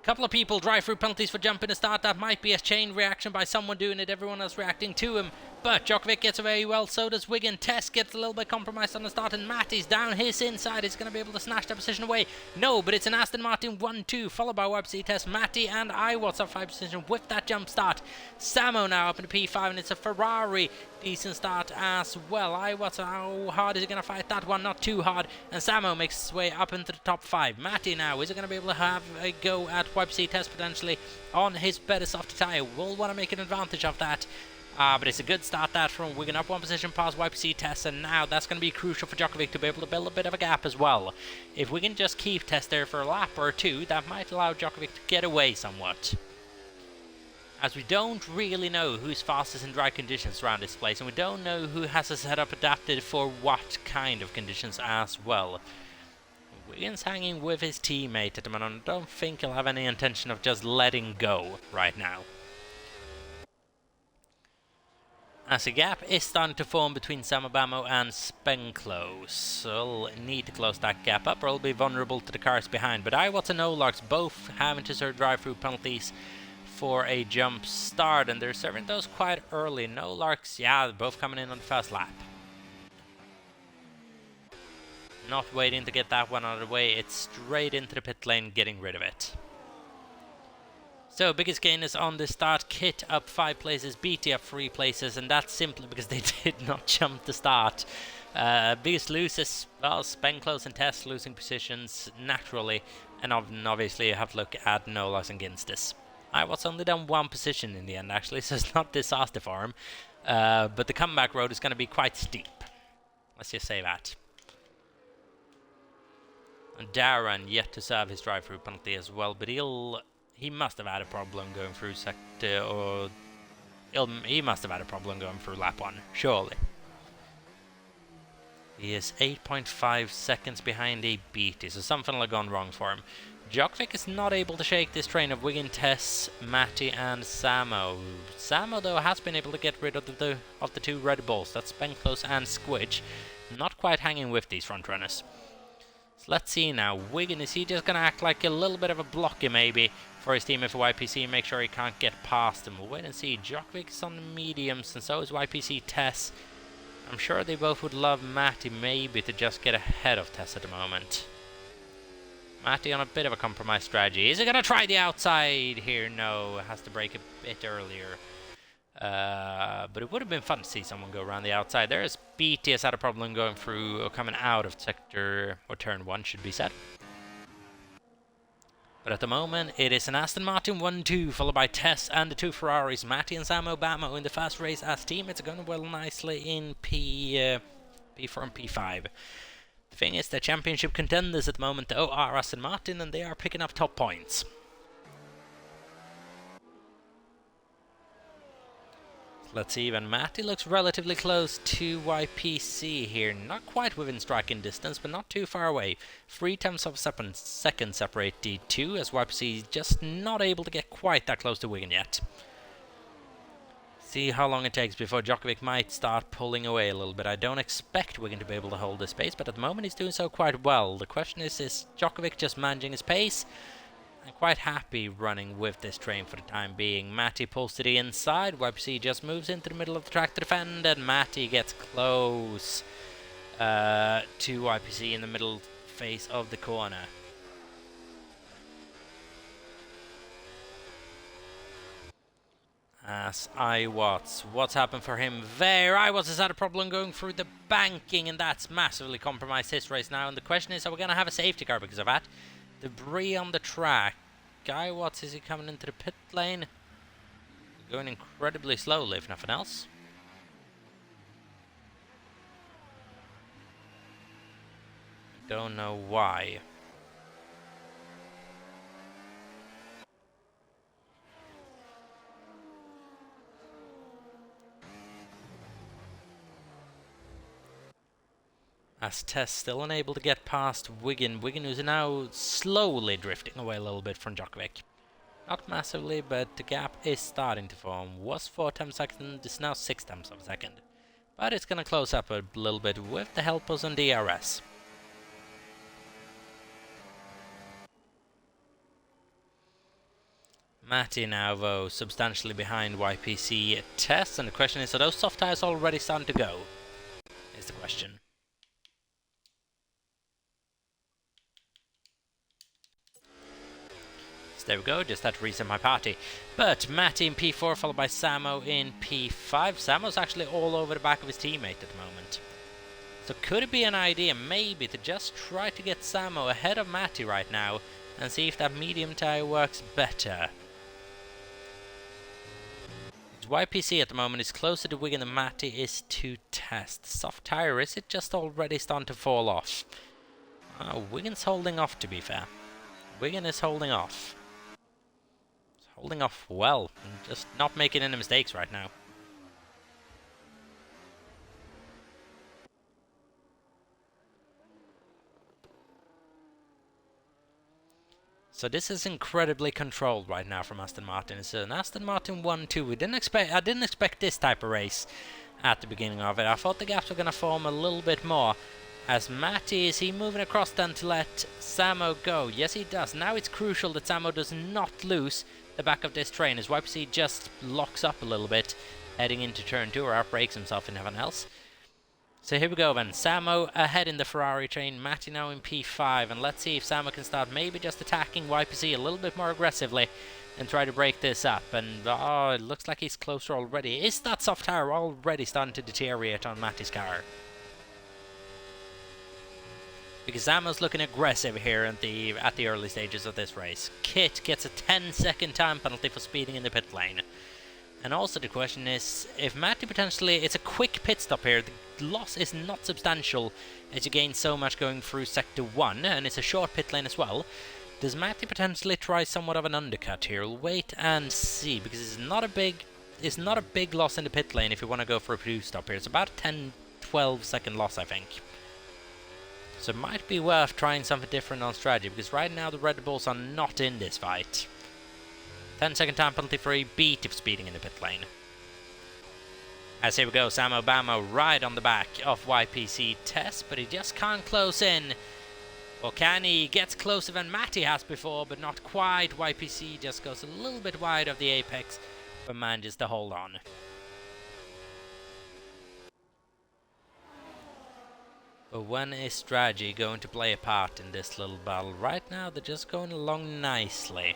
Couple of people drive through penalties for jumping the start. That might be a chain reaction by someone doing it, everyone else reacting to him. But Djokovic gets away well, so does Wigan. Tess gets a little bit compromised on the start, and Matty's down his inside. He's going to be able to snatch that position away. No, but it's an Aston Martin 1-2, followed by YPC Tess. Matty and Iwatts up 5 position with that jump start. Samo now up into P5, and it's a Ferrari. Decent start as well. Iwatts, how hard is he going to fight that one? Not too hard. And Samo makes his way up into the top 5. Matty now, is he going to be able to have a go at YPC Test potentially on his better softer tyre? We'll want to make an advantage of that. But it's a good start that from Wigan up 1 position past YPC Test, and now that's going to be crucial for Djokovic to be able to build a bit of a gap as well. If we can just keep Test there for a lap or two, that might allow Djokovic to get away somewhat. As we don't really know who's fastest in dry conditions around this place, and we don't know who has a setup adapted for what kind of conditions as well. Wiggins hanging with his teammate at the moment. I don't think he'll have any intention of just letting go right now. As a gap is starting to form between Samabamo and Spenclose, so we'll need to close that gap up or we'll be vulnerable to the cars behind. But Iwatts and Olarks both having to serve drive-through penalties for a jump start, and they're serving those quite early. Olarks, yeah, both coming in on the first lap. Not waiting to get that one out of the way, it's straight into the pit lane, getting rid of it. So, biggest gainers on the start, Kit up 5 places, BT up 3 places, and that's simply because they did not jump the start. Biggest losers, well, Spenclose and Tess losing positions naturally, and obviously you have to look at Nolas and Ginstis. Iwat's only done one position in the end actually, so it's not disaster for him. But the comeback road is going to be quite steep. Let's just say that. And Darren yet to serve his drive-through penalty as well, but he must have had a problem going through sector, or he must have had a problem going through lap 1, surely. He is 8.5 seconds behind a BT, so something will have gone wrong for him. Djokovic is not able to shake this train of Wiggin, Tess, Matty and Samo. Samo though has been able to get rid of the two Red Bulls, that's Spenclose and Squidge. Not quite hanging with these front runners. So let's see now, Wiggin, is he just going to act like a little bit of a blocker maybe for his team for YPC and make sure he can't get past him? We'll wait and see. Djokovic is on the mediums and so is YPC Tess. I'm sure they both would love Matty maybe to just get ahead of Tess at the moment. Matty on a bit of a compromise strategy. Is he going to try the outside here? No, has to break a bit earlier. But it would have been fun to see someone go around the outside. There's BT has had a problem going through or coming out of sector, or turn 1 should be said. But at the moment, it is an Aston Martin 1-2, followed by Tess and the two Ferraris. Matty and Samo Bamo in the fast race as teammates are going well nicely in P4 and P5. The thing is, the championship contenders at the moment though are Aston Martin, and they are picking up top points. Let's see, even Matty looks relatively close to YPC here. Not quite within striking distance, but not too far away. 3/10 of a second separate D2, as YPC is just not able to get quite that close to Wiggin yet. See how long it takes before Djokovic might start pulling away a little bit. I don't expect Wiggin to be able to hold this pace, but at the moment he's doing so quite well. The question is Djokovic just managing his pace? I'm quite happy running with this train for the time being. Matty pulls to the inside, YPC just moves into the middle of the track to defend, and Matty gets close to YPC in the middle face of the corner. As Iwatts, what's happened for him there? Iwatts has had a problem going through the banking, and that's massively compromised his race now. And the question is, are we going to have a safety car because of that? Debris on the track. Iwatts, is he coming into the pit lane? Going incredibly slowly, if nothing else. Don't know why. As Tess still unable to get past Wiggin. Wiggin who's now slowly drifting away a little bit from Djokovic. Not massively, but the gap is starting to form. Was 4/10 seconds, is now 6/10 of a second. But it's going to close up a little bit with the help of some DRS. Matty now though substantially behind YPC Tess, and the question is, are those soft tires already starting to go? Is the question. There we go, just had to reset my party. But Matty in P4 followed by Samo in P5. Samo's actually all over the back of his teammate at the moment. So could it be an idea maybe to just try to get Samo ahead of Matty right now and see if that medium tire works better? YPC at the moment is closer to Wiggin than Matty is to Tess. Soft tire, is it just already starting to fall off? Wiggin's holding off, to be fair. Wiggin is holding off. Holding off well, and just not making any mistakes right now. So this is incredibly controlled right now from Aston Martin. It's an Aston Martin 1-2. I didn't expect this type of race at the beginning of it. I thought the gaps were going to form a little bit more. As Matty, is he moving across then to let Samo go? Yes, he does. Now it's crucial that Samo does not lose the back of this train, as YPC just locks up a little bit heading into turn 2, or outbrakes himself and everyone else. So here we go then. Samo ahead in the Ferrari train, Matty now in P5, and let's see if Samo can start maybe just attacking YPC a little bit more aggressively and try to break this up. And it looks like he's closer already. Is that soft tire already starting to deteriorate on Matty's car? because Zamo's looking aggressive here at the early stages of this race. Kit gets a 10-second time penalty for speeding in the pit lane. And also the question is, if Matty potentially, it's a quick pit stop here, the loss is not substantial as you gain so much going through sector 1, and it's a short pit lane as well. Does Matty potentially try somewhat of an undercut here? We'll wait and see, because it's not a big loss in the pit lane if you want to go for a pit stop here. It's about a 10-12 second loss, I think. So it might be worth trying something different on strategy, because right now the Red Bulls are not in this fight. 10-second time penalty for a beat if speeding in the pit lane. As here we go, Sam Obama right on the back of YPC Test, but he just can't close in. Or can he? Gets closer than Matty has before, but not quite. YPC just goes a little bit wide of the apex, but manages to hold on. But when is strategy going to play a part in this little battle? Right now they're just going along nicely.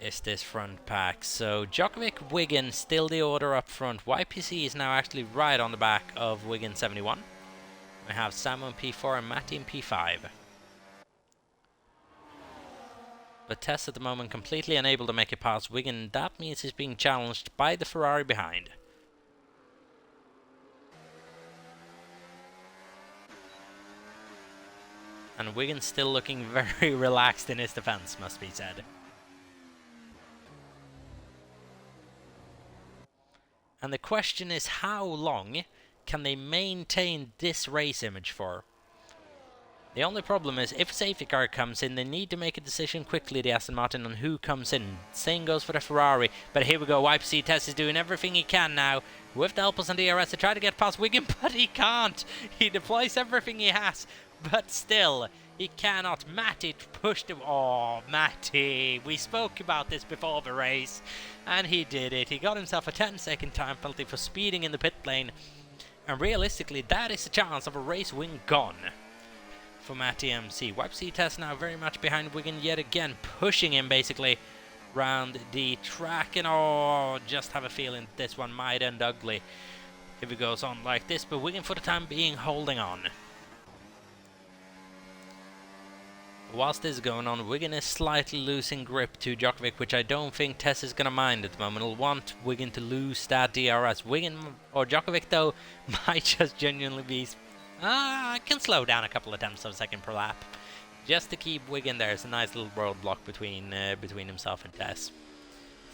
Is this front pack. So Djokovic, Wigan still the order up front. YPC is now actually right on the back of Wigan 71. We have Samo in P4 and Matty in P5. But Tess at the moment completely unable to make it past Wigan. That means he's being challenged by the Ferrari behind. And Wigan still looking very relaxed in his defense, must be said. And the question is, how long can they maintain this race image for? The only problem is, if a safety car comes in, they need to make a decision quickly, the Aston Martin, on who comes in. Same goes for the Ferrari. But here we go, YPC Tess is doing everything he can now, with the helpers and DRS, to try to get past Wigan, but he can't. He deploys everything he has, but still, he cannot. Matty pushed him. Oh, Matty. We spoke about this before the race, and he did it. He got himself a 10-second time penalty for speeding in the pit lane. And realistically, that is the chance of a race win gone for Matty MC. YPC Test now very much behind Wigan yet again, pushing him basically round the track. And oh, just have a feeling this one might end ugly if it goes on like this. But Wigan for the time being holding on. Whilst this is going on, Wigan is slightly losing grip to Djokovic, which I don't think Tess is going to mind at the moment. He'll want Wigan to lose that DRS. Wigan or Djokovic, though, might just genuinely be... can slow down a couple of tenths of a second per lap. Just to keep Wigan there. It's a nice little roadblock between himself and Tess.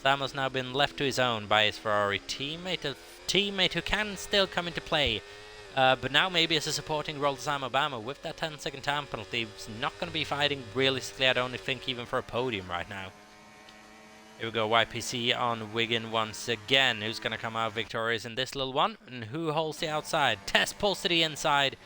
Samo's now been left to his own by his Ferrari teammate, a teammate who can still come into play. But now maybe as a supporting role to Sam Obama with that 10-second time penalty. He's not going to be fighting realistically, I don't think, even for a podium right now. Here we go, YPC on Wigan once again. Who's going to come out victorious in this little one? And who holds the outside? Tess pulls to the inside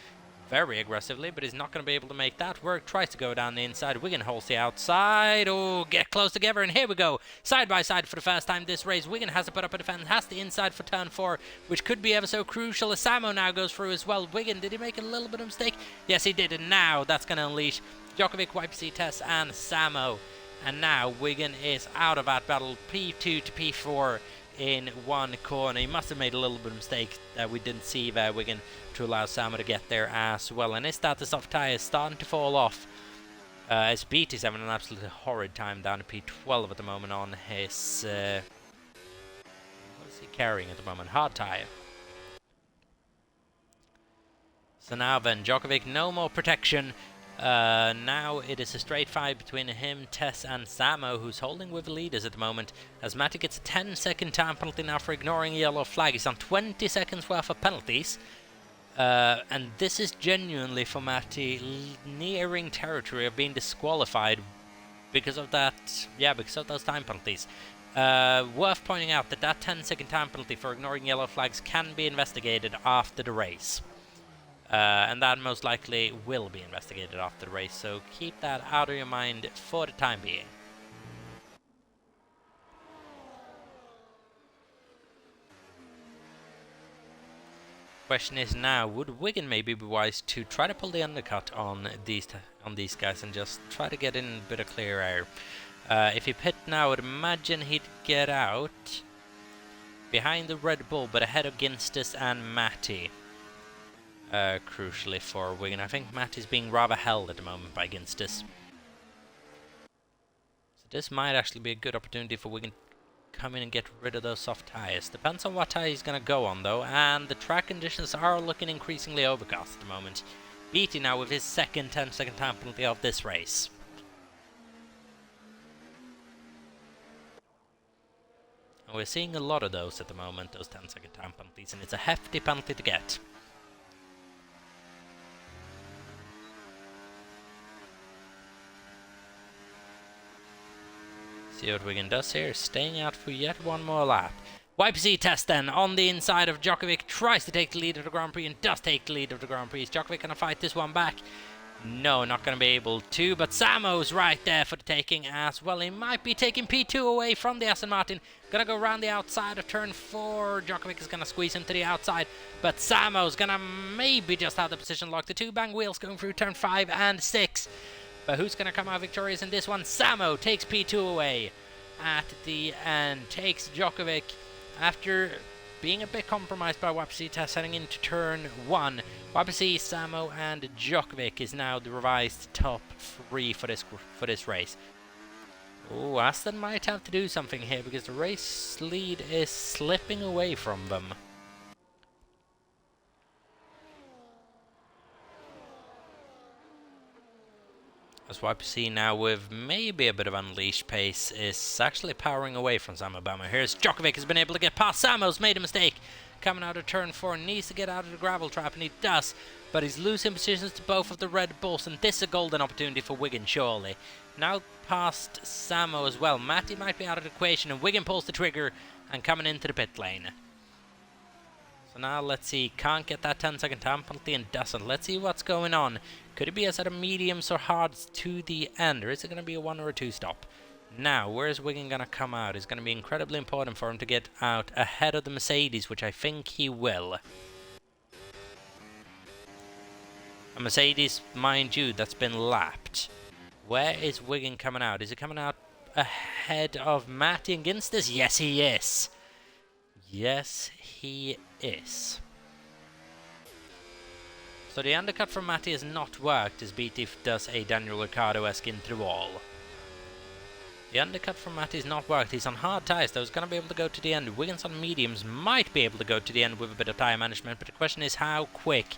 very aggressively, but he's not going to be able to make that work. Tries to go down the inside. Wigan holds the outside. Oh, get close together, and here we go. Side by side for the first time this race. Wigan has to put up a defense, has the inside for turn 4, which could be ever so crucial as Samo now goes through as well. Wigan, did he make a little bit of a mistake? Yes, he did, and now that's going to unleash Djokovic, YPC Tess, and Samo. And now Wigan is out of that battle, P2 to P4 in one corner. He must have made a little bit of mistake that we didn't see there, Wigan, to allow Samo to get there as well. And his status of tyre is starting to fall off. As BT is having an absolutely horrid time down to P12 at the moment on his... what is he carrying at the moment? Hard tyre. So now then, Djokovic, no more protection. Now it is a straight fight between him, Tess, and Samo, who's holding with the leaders at the moment, as Matty gets a 10-second time penalty now for ignoring a yellow flag. He's on 20 seconds worth of penalties, and this is genuinely for Matty nearing territory of being disqualified because of that, because of those time penalties. Worth pointing out that that 10-second time penalty for ignoring yellow flags can be investigated after the race. And that most likely will be investigated after the race, so keep that out of your mind for the time being. Question is now, would Wigan maybe be wise to try to pull the undercut on these guys and just try to get in a bit of clear air? If he pit now, I would imagine he'd get out behind the Red Bull, but ahead of Ginstus and Matty. crucially for Wigan. I think Matt is being rather held at the moment by Ginstis. So this might actually be a good opportunity for Wigan to come in and get rid of those soft tyres. Depends on what tyre he's going to go on though, and the track conditions are looking increasingly overcast at the moment. Beatty now with his second 10-second time penalty of this race. And we're seeing a lot of those at the moment, those 10-second time penalties, and it's a hefty penalty to get. See what Wigan does here, staying out for yet one more lap. YPC test then on the inside of Djokovic, tries to take the lead of the Grand Prix and does take the lead of the Grand Prix. Is Djokovic going to fight this one back? No, not going to be able to, but Samo's right there for the taking as well. He might be taking P2 away from the Aston Martin. Going to go around the outside of turn 4. Djokovic is going to squeeze into the outside, but Samo's going to maybe just have the position locked. The two bang wheels going through turn 5 and 6. But who's going to come out victorious in this one? Samo takes P2 away at the end, takes Djokovic after being a bit compromised by YPC test heading into turn 1. YPC, Samo and Djokovic is now the revised top 3 for this race. Oh, Aston might have to do something here because the race lead is slipping away from them. As YPC now with maybe a bit of unleashed pace is actually powering away from Samo Bama. Here's Djokovic, has been able to get past Samo's made a mistake. Coming out of turn 4, needs to get out of the gravel trap, and he does. But he's losing positions to both of the Red Bulls, and this is a golden opportunity for Wigan, surely. Now past Samo as well. Matty might be out of the equation, and Wigan pulls the trigger and coming into the pit lane. So now let's see, can't get that 10-second time penalty and doesn't. Let's see what's going on. Could it be a set of mediums or hards to the end, or is it going to be a 1 or a 2 stop? Now, where's Wigan going to come out? It's going to be incredibly important for him to get out ahead of the Mercedes, which I think he will. A Mercedes, mind you, that's been lapped. Where is Wigan coming out? Is he coming out ahead of Matty and Ginstis? Yes, he is. Yes, he is. So the undercut from Matty has not worked as BT does a Daniel Ricciardo-esque into the wall. The undercut from Matty has not worked. He's on hard tyres, though. He's going to be able to go to the end. Wiggins on mediums might be able to go to the end with a bit of tyre management, but the question is how quick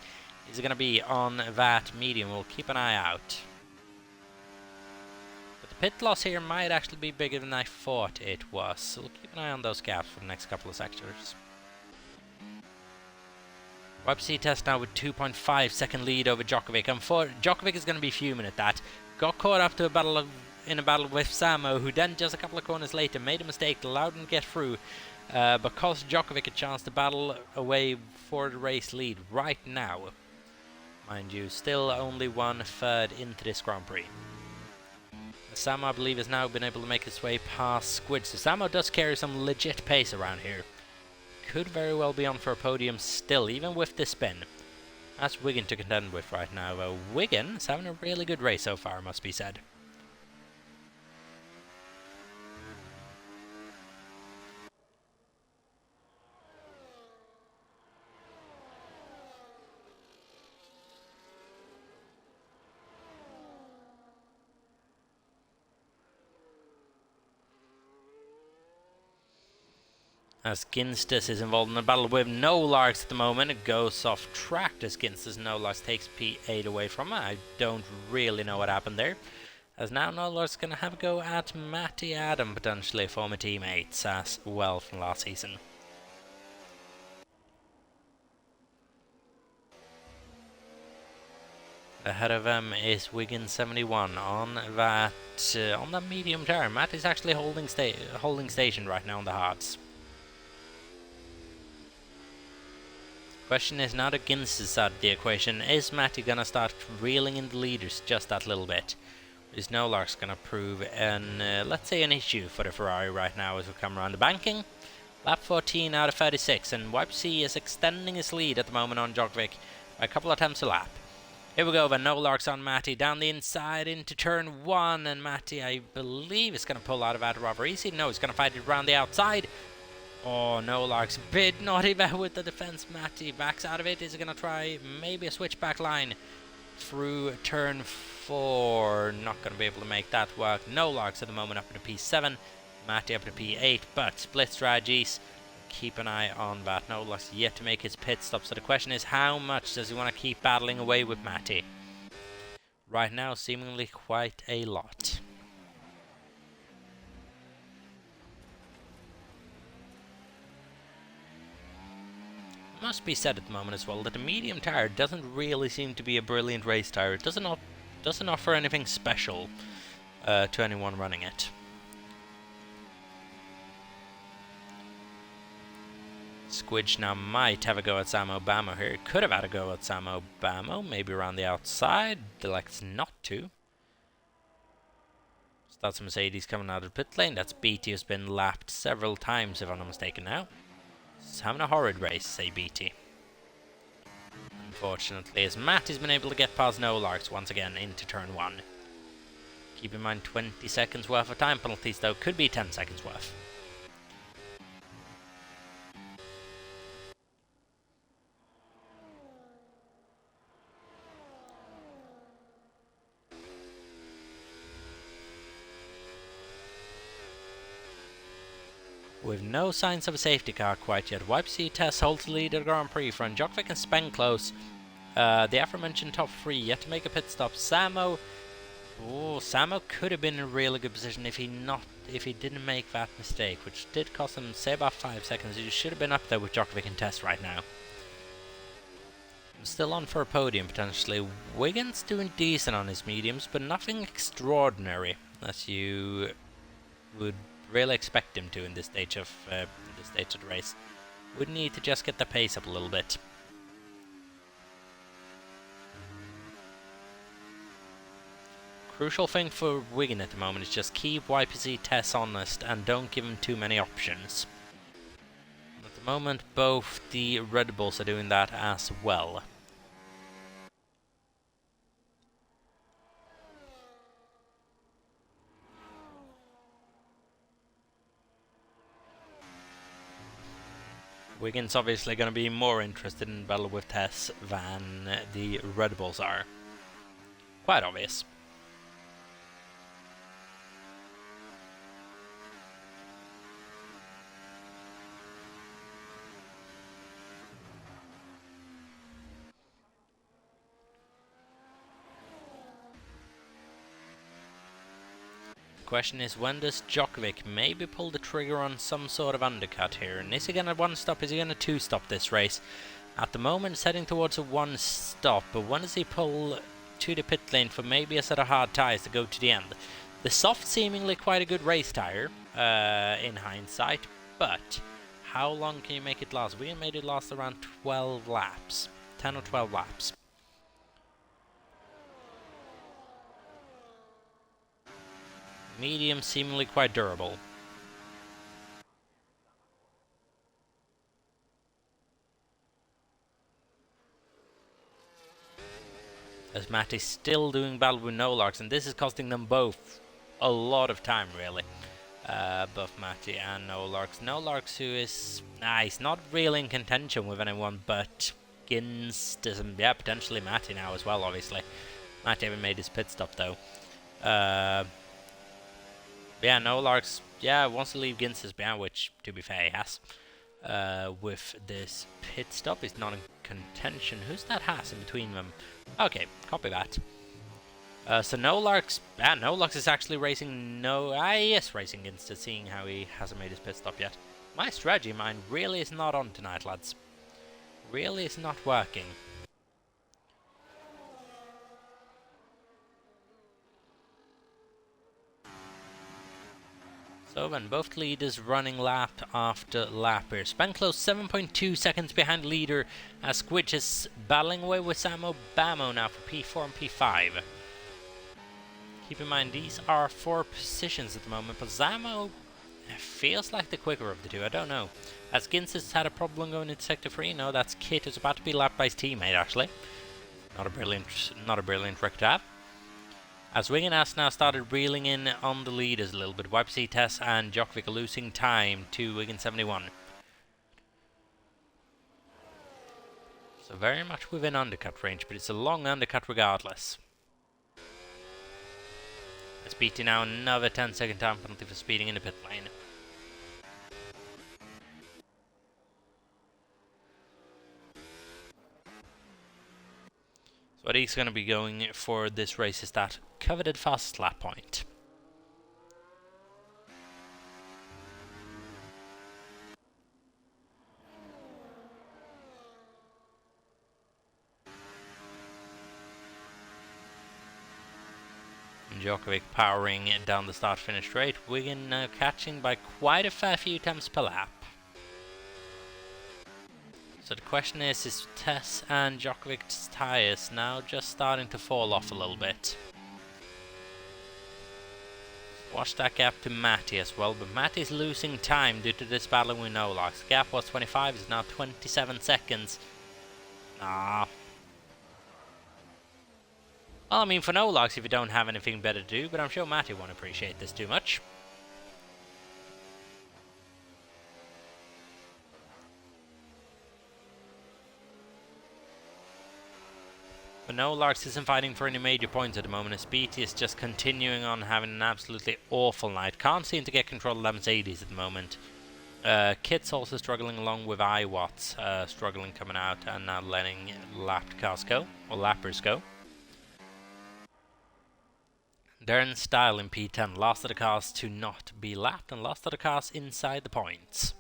is it going to be on that medium? We'll keep an eye out. But the pit loss here might actually be bigger than I thought it was, so we'll keep an eye on those gaps for the next couple of sectors. YPC test now with 2.5 second lead over Djokovic, and Djokovic is going to be fuming at that. Got caught up to in a battle with Samo, who then just a couple of corners later made a mistake, allowed him to get through, but caused Djokovic a chance to battle away for the race lead right now. Mind you, still only 1/3 into this Grand Prix. Samo, I believe, has now been able to make his way past Squid, so Samo does carry some legit pace around here. Could very well be on for a podium still, even with this spin. That's Wigan to contend with right now, though. Wigan is having a really good race so far, must be said. As Ginstis is involved in a battle with No Larks at the moment, it goes off track as Ginstis. No Larks takes P8 away from her. I don't really know what happened there. As now No Larks going to have a go at Matty Adam, potentially former teammates as well from last season. Ahead of them is Wigan 71 on that medium tire. Matt is actually holding station right now on the hards. Question is, now that Gins is out of the equation, is Matty going to start reeling in the leaders just that little bit? Is No Larks going to prove let's say an issue for the Ferrari right now as we come around the banking? Lap 14 out of 36, and YPC is extending his lead at the moment on Djokovic by a couple of attempts a lap. Here we go then, No Larks on Matty, down the inside into turn 1, and Matty, I believe, is going to pull out of that rather easy. No, he's going to fight it around the outside. Oh, no larks. Bit naughty there with the defense. Matty backs out of it. Is he going to try maybe a switchback line through turn 4? Not going to be able to make that work. No larks at the moment up to P7. Matty up to P8, but split strategies. Keep an eye on that. No larks yet to make his pit stop. So the question is, how much does he want to keep battling away with Matty? Right now, seemingly quite a lot. Must be said at the moment as well that the medium tire doesn't really seem to be a brilliant race tire. It doesn't offer anything special to anyone running it. Squidge now might have a go at Samo Bamo here. Could have had a go at Samo Bamo, maybe around the outside. Elects not to. So that's Mercedes coming out of the pit lane. That's BT, who's been lapped several times, if I'm not mistaken now. He's having a horrid race, say BT. Unfortunately, as Matt has been able to get past No Larks once again into turn 1. Keep in mind 20 seconds worth of time penalties though, could be 10 seconds worth. With no signs of a safety car quite yet, YPC Tess holds the lead at the Grand Prix front. Djokovic and Spen close. The aforementioned top 3 yet to make a pit stop. Samo could have been in a really good position if he didn't make that mistake, which did cost him, say, about 5 seconds. He should have been up there with Djokovic and Tess right now. Still on for a podium potentially. Wiggins doing decent on his mediums, but nothing extraordinary as you would really expect him to in this stage of the race. Would need to just get the pace up a little bit. Crucial thing for Wigan at the moment is just keep YPC Tess honest and don't give him too many options. At the moment, both the Red Bulls are doing that as well. Wiggins obviously going to be more interested in battle with Tess than the Red Bulls are. Quite obvious. Question is, when does Djokovic maybe pull the trigger on some sort of undercut here? And is he going to one stop? Is he going to two stop this race? At the moment, it's heading towards a one stop, but when does he pull to the pit lane for maybe a set of hard tyres to go to the end? The soft, seemingly quite a good race tyre in hindsight, but how long can you make it last? We made it last around 12 laps, 10 or 12 laps. Medium, seemingly quite durable. As Matt is still doing battle with No Larks, and this is costing them both a lot of time, really. Both Matty and No Larks. No Larks, who is he's not really in contention with anyone, but Gins doesn't. Yeah, potentially Matty now as well. Obviously, Matty haven't made his pit stop though. Yeah, No Larks, wants to leave Ginsters behind, which, to be fair, he has. With this pit stop, he's not in contention. Who's that Haas in between them? Okay, copy that. So No Larks, No Larks is actually racing, racing Ginsters, seeing how he hasn't made his pit stop yet. My strategy, mine, really is not on tonight, lads. Really is not working. So then, both leaders running lap after lap here. Span close 7.2 seconds behind leader as Squidge is battling away with Samo Bamo now for P4 and P5. Keep in mind, these are 4 positions at the moment, but Samo feels like the quicker of the two, I don't know. As Gins has had a problem going into Sector 3, no, that's Kit who's about to be lapped by his teammate actually. Not a brilliant record to have. As Wigan has now started reeling in on the leaders a little bit, YPC Tess and Djokovic are losing time to Wigan 71. So very much within undercut range, but it's a long undercut regardless. As BT now another 10-second time penalty for speeding in the pit lane. So what he's going to be going for this race is that coveted fastest lap point. Djokovic powering down the start-finish straight. Wigan now catching by quite a fair few attempts per lap. So the question is Tess and Djokovic's tyres now just starting to fall off a little bit? Watch that gap to Matty as well, but Matty's losing time due to this battle with Nolax. The gap was 25, is now 27 seconds. Nah. Well, I mean, for Nolax if you don't have anything better to do, but I'm sure Matty won't appreciate this too much. But Nolax isn't fighting for any major points at the moment, as BT is just continuing on having an absolutely awful night. Can't seem to get control of the Mercedes at the moment. Kit's also struggling along with iWatts, struggling coming out and now letting lapped cars go, or lappers go. Darren Style in P10, last of the cars to not be lapped and last of the cars inside the points.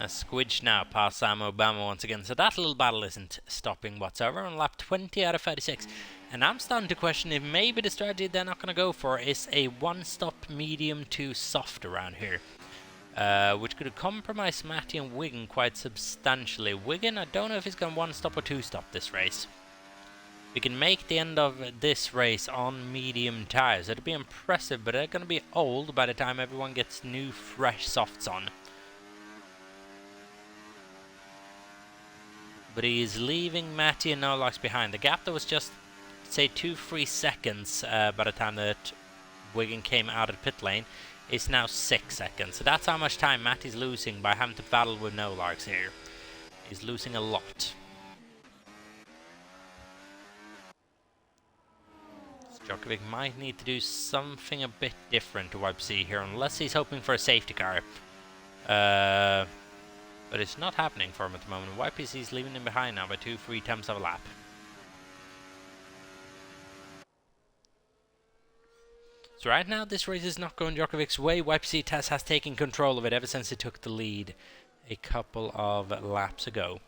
Squidge now past Sam Obama once again, so that little battle isn't stopping whatsoever on lap 20 out of 36. And I'm starting to question if maybe the strategy they're not going to go for is a one-stop medium to soft around here. Which could compromise Matty and Wigan quite substantially. Wigan, I don't know if he's going to one-stop or two-stop this race. We can make the end of this race on medium tyres. It'll be impressive, but they're going to be old by the time everyone gets new, fresh softs on. But he is leaving Matty and Nolax behind. The gap that was just, say, 2-3 seconds by the time that Wigan came out of the pit lane is now 6 seconds. So that's how much time Matty's losing by having to battle with Nolax here. He's losing a lot. Djokovic might need to do something a bit different to YPC here, unless he's hoping for a safety car. But it's not happening for him at the moment. YPC's leaving him behind now by 2-3 tenths of a lap. So right now this race is not going Djokovic's way. YPC Tess has taken control of it ever since he took the lead a couple of laps ago.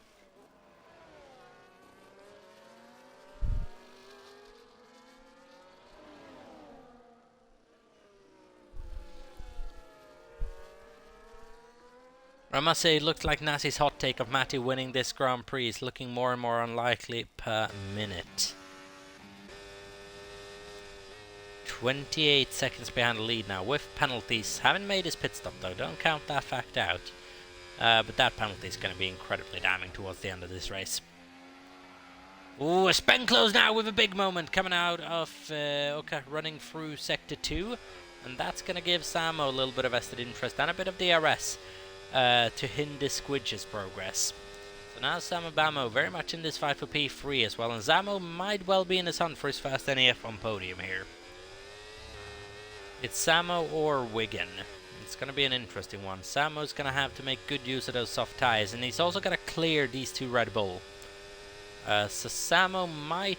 I must say, it looked like Nassi's hot take of Matty winning this Grand Prix is looking more and more unlikely per minute. 28 seconds behind the lead now with penalties. Haven't made his pit stop though, don't count that fact out. But that penalty is going to be incredibly damning towards the end of this race. Ooh, a spin close now with a big moment coming out of okay, running through Sector 2. And that's going to give Samo a little bit of vested interest and a bit of DRS. To hinder Squidge's progress. So now Samo Bamo very much in this fight for P3 as well, and Zamo might well be in his hunt for his first NEF1 podium here. It's Samo or Wigan. It's going to be an interesting one. Samo's going to have to make good use of those soft tyres, and he's also got to clear these two Red Bull. So Samo might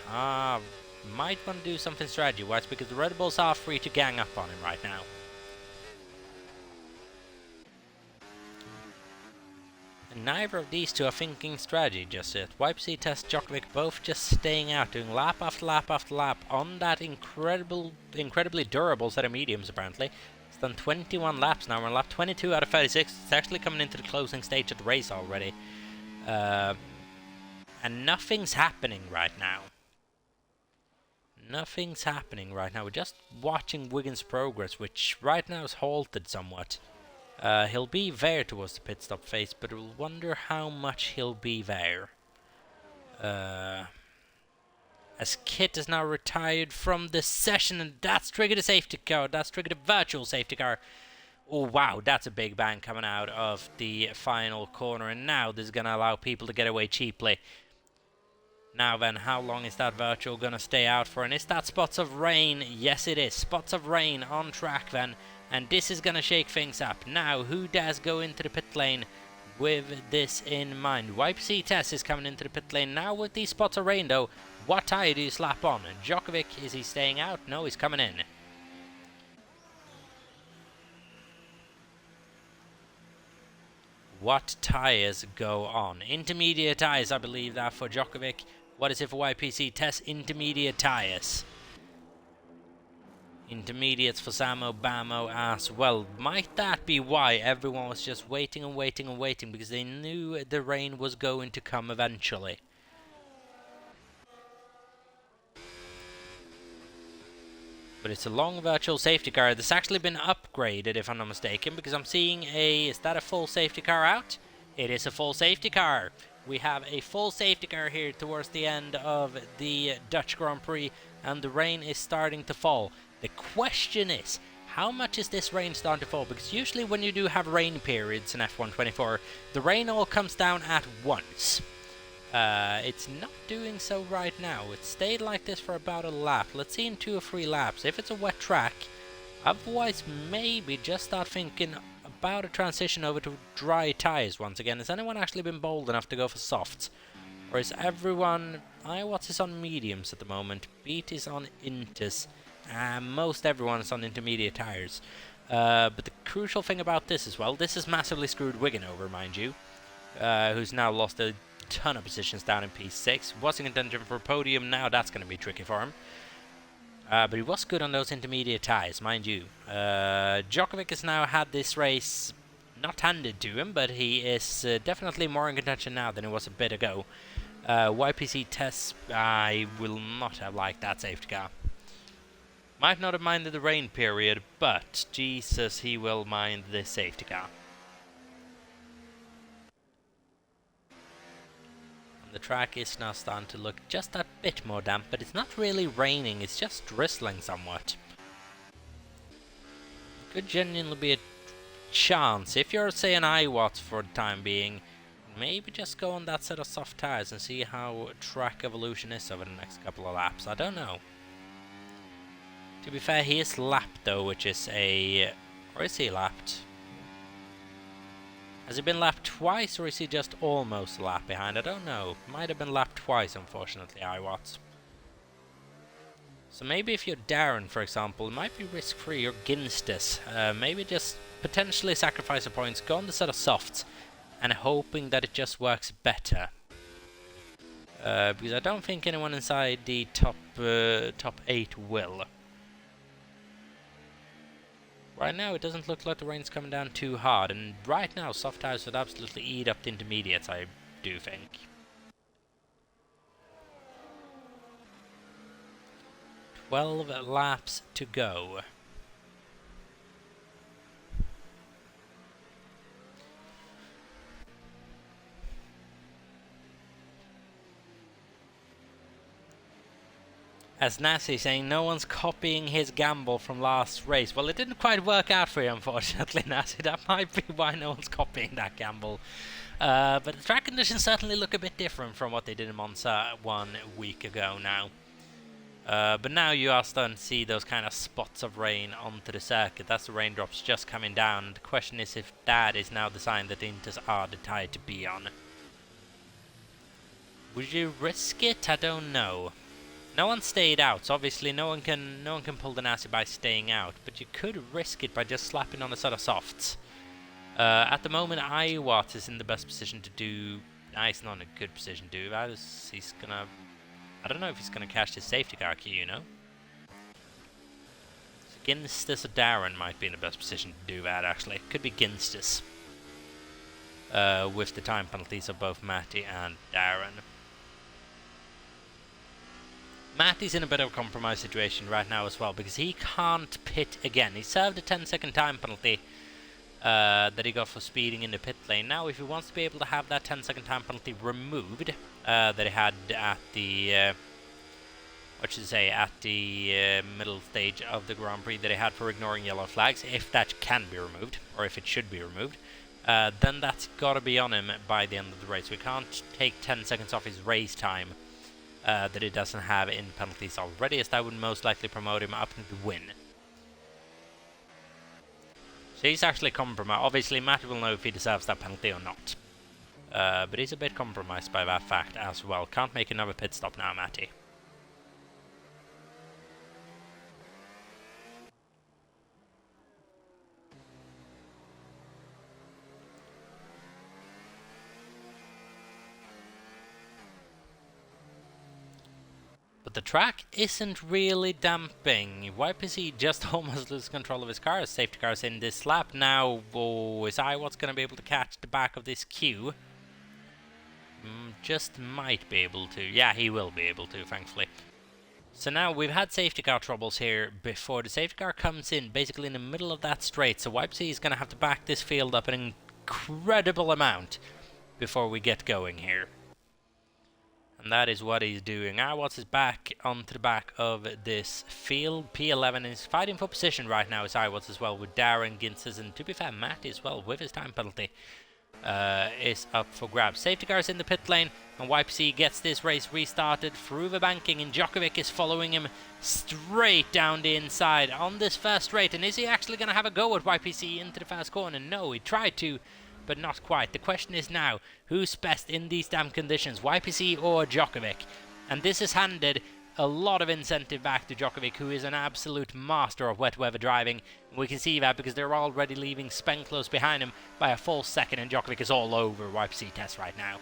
want to do something strategy-wise, because the Red Bulls are free to gang up on him right now. Neither of these two are thinking strategy just yet. YPC, Tess, Djokovic both just staying out, doing lap after lap after lap on that incredibly durable set of mediums apparently. It's done 21 laps now, we're on lap 22 out of 36. It's actually coming into the closing stage of the race already. And nothing's happening right now. Nothing's happening right now. We're just watching Wigan's progress, which right now is halted somewhat. He'll be there towards the pit stop phase, but we'll wonder how much he'll be there. As Kit is now retired from the session, and that's triggered a safety car. That's triggered a virtual safety car. Oh wow, that's a big bang coming out of the final corner, and now this is going to allow people to get away cheaply. Now then, how long is that virtual going to stay out for? And is that spots of rain? Yes it is, spots of rain on track then, and this is going to shake things up. Now, who dares go into the pit lane with this in mind? YPC Tess is coming into the pit lane now with these spots of rain though. What tyre do you slap on? Djokovic, is he staying out? No, he's coming in. What tyres go on? Intermediate tyres, I believe that for Djokovic. What is it for YPC Test? Intermediate tyres. Intermediates for Samo Bamo as well. Might that be why everyone was just waiting and waiting and waiting? Because they knew the rain was going to come eventually. But it's a long virtual safety car. This actually been upgraded, if I'm not mistaken, because I'm seeing a... Is that a full safety car out? It is a full safety car. We have a full safety car here towards the end of the Dutch Grand Prix, and the rain is starting to fall. The question is, how much is this rain starting to fall? Because usually when you do have rain periods in F1 24, the rain all comes down at once. It's not doing so right now. It stayed like this for about a lap. Let's see in 2 or 3 laps if it's a wet track. Otherwise, maybe just start thinking about a transition over to dry tyres once again. Has anyone actually been bold enough to go for softs? Or is everyone... Iwatts is on mediums at the moment. Beat is on inters. Most everyone is on intermediate tyres. But the crucial thing about this as well, this has massively screwed Wigan over, mind you. Who's now lost a ton of positions down in P6. Was in contention for a podium, now that's going to be tricky for him. But he was good on those intermediate tyres, mind you. Djokovic has now had this race not handed to him, but he is definitely more in contention now than he was a bit ago. YPC Tess, I will not have liked that safety car. Might not have minded the rain period, but Jesus, he will mind this safety car. The track is now starting to look just a bit more damp, but it's not really raining, it's just drizzling somewhat. Could genuinely be a chance, if you're say an Iwatts for the time being, maybe just go on that set of soft tyres and see how track evolution is over the next couple of laps. I don't know. To be fair, he is lapped though, which is a... Or is he lapped? Has he been lapped twice, or is he just almost a lap behind? I don't know. Might have been lapped twice, unfortunately, Iwatts. So maybe if you're Darren, for example, it might be risk-free, or Ginstus. Maybe just potentially sacrifice the points, go on the set of softs, and hoping that it just works better. Because I don't think anyone inside the top 8 will. Right now, it doesn't look like the rain's coming down too hard, and right now, soft tyres would absolutely eat up the intermediates, I do think. 12 laps to go. As Nassi saying, no one's copying his gamble from last race. Well, it didn't quite work out for you, unfortunately, Nassi. That might be why no one's copying that gamble. But the track conditions certainly look a bit different from what they did in Monza 1 week ago now. But now you are starting to see those kind of spots of rain onto the circuit. That's the raindrops just coming down. The question is if that is now the sign that the Inters are the tyre to be on. Would you risk it? I don't know. No one stayed out, so obviously no one can pull the Nasty by staying out, but you could risk it by just slapping on a set of softs. At the moment, Iwatts is in the best position to do... he's not in a good position to do that. He's gonna... I don't know if he's gonna cash his safety car key, you know? So Ginstus or Darren might be in the best position to do that, actually. Could be Ginstus. With the time penalties of both Matty and Darren. Matty's in a bit of a compromised situation right now as well, because he can't pit again. He served a 10-second time penalty that he got for speeding in the pit lane. Now, if he wants to be able to have that 10-second time penalty removed that he had at the middle stage of the Grand Prix that he had for ignoring yellow flags, if that can be removed, or if it should be removed, then that's got to be on him by the end of the race. We can't take 10 seconds off his race time that he doesn't have in penalties already, as that would most likely promote him up to the win. So he's actually compromised. Obviously, Matty will know if he deserves that penalty or not. But he's a bit compromised by that fact as well. Can't make another pit stop now, Matty. But the track isn't really damping. YPC just almost loses control of his car. Safety cars in this lap. Now, is iWatt's going to be able to catch the back of this queue? Just might be able to. Yeah, he will be able to, thankfully. So now we've had safety car troubles here before. The safety car comes in basically in the middle of that straight. So YPC is going to have to back this field up an incredible amount before we get going here. And that is what he's doing. iWatts is back onto the back of this field. P11 is fighting for position right now as iWatts as well, with Darren, Gintzes, and to be fair, Matty as well with his time penalty is up for grabs. Safety cars in the pit lane, and YPC gets this race restarted through the banking, and Djokovic is following him straight down the inside on this first straight. And is he actually going to have a go at YPC into the first corner? No, he tried to, but not quite. The question is now, who's best in these damn conditions, YPC or Djokovic? And this has handed a lot of incentive back to Djokovic, who is an absolute master of wet weather driving. We can see that because they're already leaving Spen close behind him by a full second, and Djokovic is all over YPC test right now.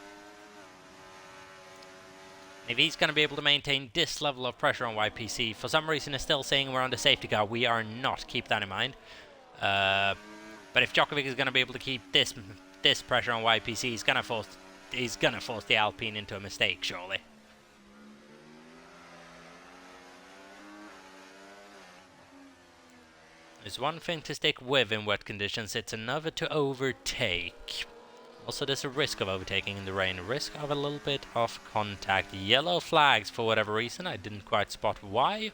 If he's going to be able to maintain this level of pressure on YPC, for some reason is still saying we're on the safety car. We are not, keep that in mind. But if Djokovic is going to be able to keep this pressure on YPC, he's going to force the Alpine into a mistake, surely. It's one thing to stick with in wet conditions, it's another to overtake. Also, there's a risk of overtaking in the rain, a risk of a little bit of contact. Yellow flags for whatever reason, I didn't quite spot why.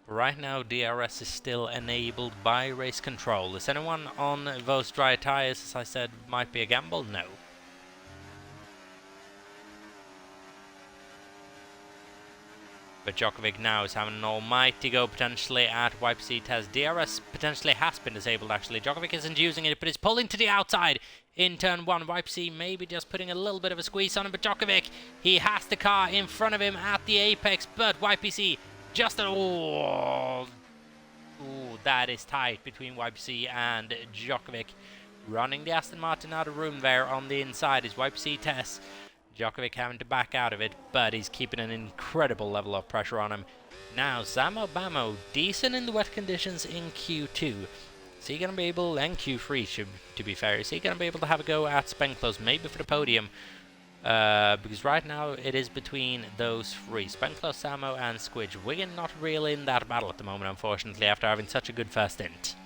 Right now, DRS is still enabled by race control. Is anyone on those dry tires, as I said, might be a gamble? No. But Djokovic now is having an almighty go potentially at YPC test. DRS potentially has been disabled actually. Djokovic isn't using it, but it's pulling to the outside in turn 1. YPC maybe just putting a little bit of a squeeze on him, but Djokovic, he has the car in front of him at the apex, but YPC just that is tight between YPC and Djokovic. Running the Aston Martin out of room there on the inside is YPC test. Djokovic having to back out of it, but he's keeping an incredible level of pressure on him. Now, Samo Bamo, decent in the wet conditions in Q2. Is he going to be able, and Q3 to be fair, is he going to be able to have a go at Spenclose, maybe for the podium? Because right now it is between those three, Spenclose, Samo, and Squidge. Wigan not really in that battle at the moment, unfortunately, after having such a good first stint.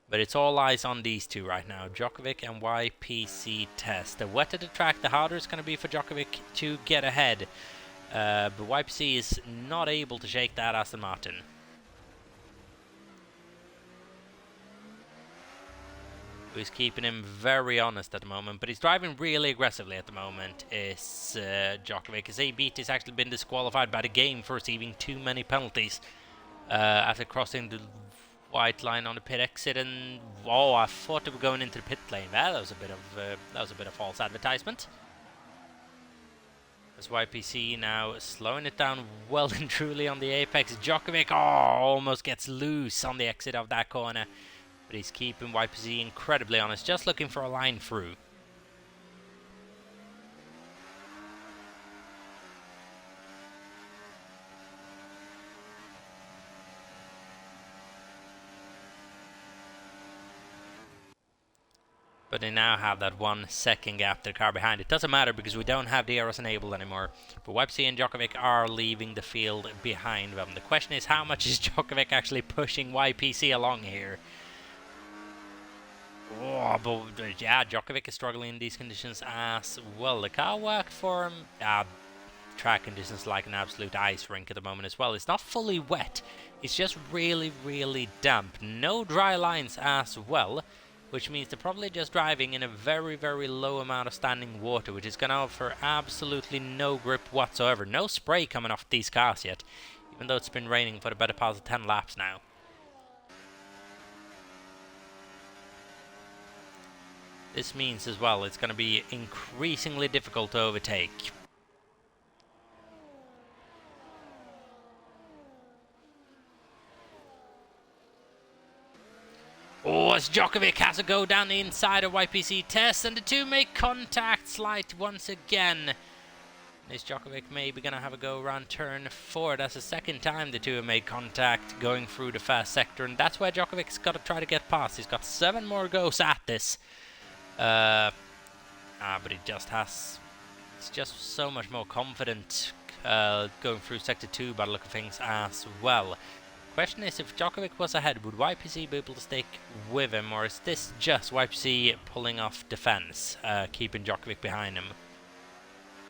But it's all eyes on these two right now, Djokovic and YPC test. The wetter the track, the harder it's going to be for Djokovic to get ahead. But YPC is not able to shake that Aston Martin. Who's keeping him very honest at the moment, but he's driving really aggressively at the moment, is Djokovic. His A-Beat has actually been disqualified by the game for receiving too many penalties after crossing the white line on the pit exit, and I thought they were going into the pit lane. That was a bit of false advertisement. As YPC now slowing it down well and truly on the apex. Djokovic almost gets loose on the exit of that corner, but he's keeping YPC incredibly honest, just looking for a line through. But they now have that 1 second gap to the car behind. It doesn't matter because we don't have the arrows enabled anymore. But YPC and Djokovic are leaving the field behind them. The question is, how much is Djokovic actually pushing YPC along here? Oh, but yeah, Djokovic is struggling in these conditions as well. The car worked for him. Track conditions like an absolute ice rink at the moment as well. It's not fully wet. It's just really, really damp. No dry lines as well, which means they're probably just driving in a very, very low amount of standing water, which is going to offer absolutely no grip whatsoever. No spray coming off these cars yet, even though it's been raining for the better part of 10 laps now. This means as well it's going to be increasingly difficult to overtake. Oh, as Djokovic has to go down the inside of YPC Test, and the two make contact slight once again. Is Djokovic maybe going to have a go around turn 4? That's the second time the two have made contact going through the first sector, and that's where Djokovic's got to try to get past. He's got 7 more goes at this. But he just has... He's just so much more confident going through sector 2 by the look of things as well. Question is, if Djokovic was ahead, would YPC be able to stick with him, or is this just YPC pulling off defense, keeping Djokovic behind him?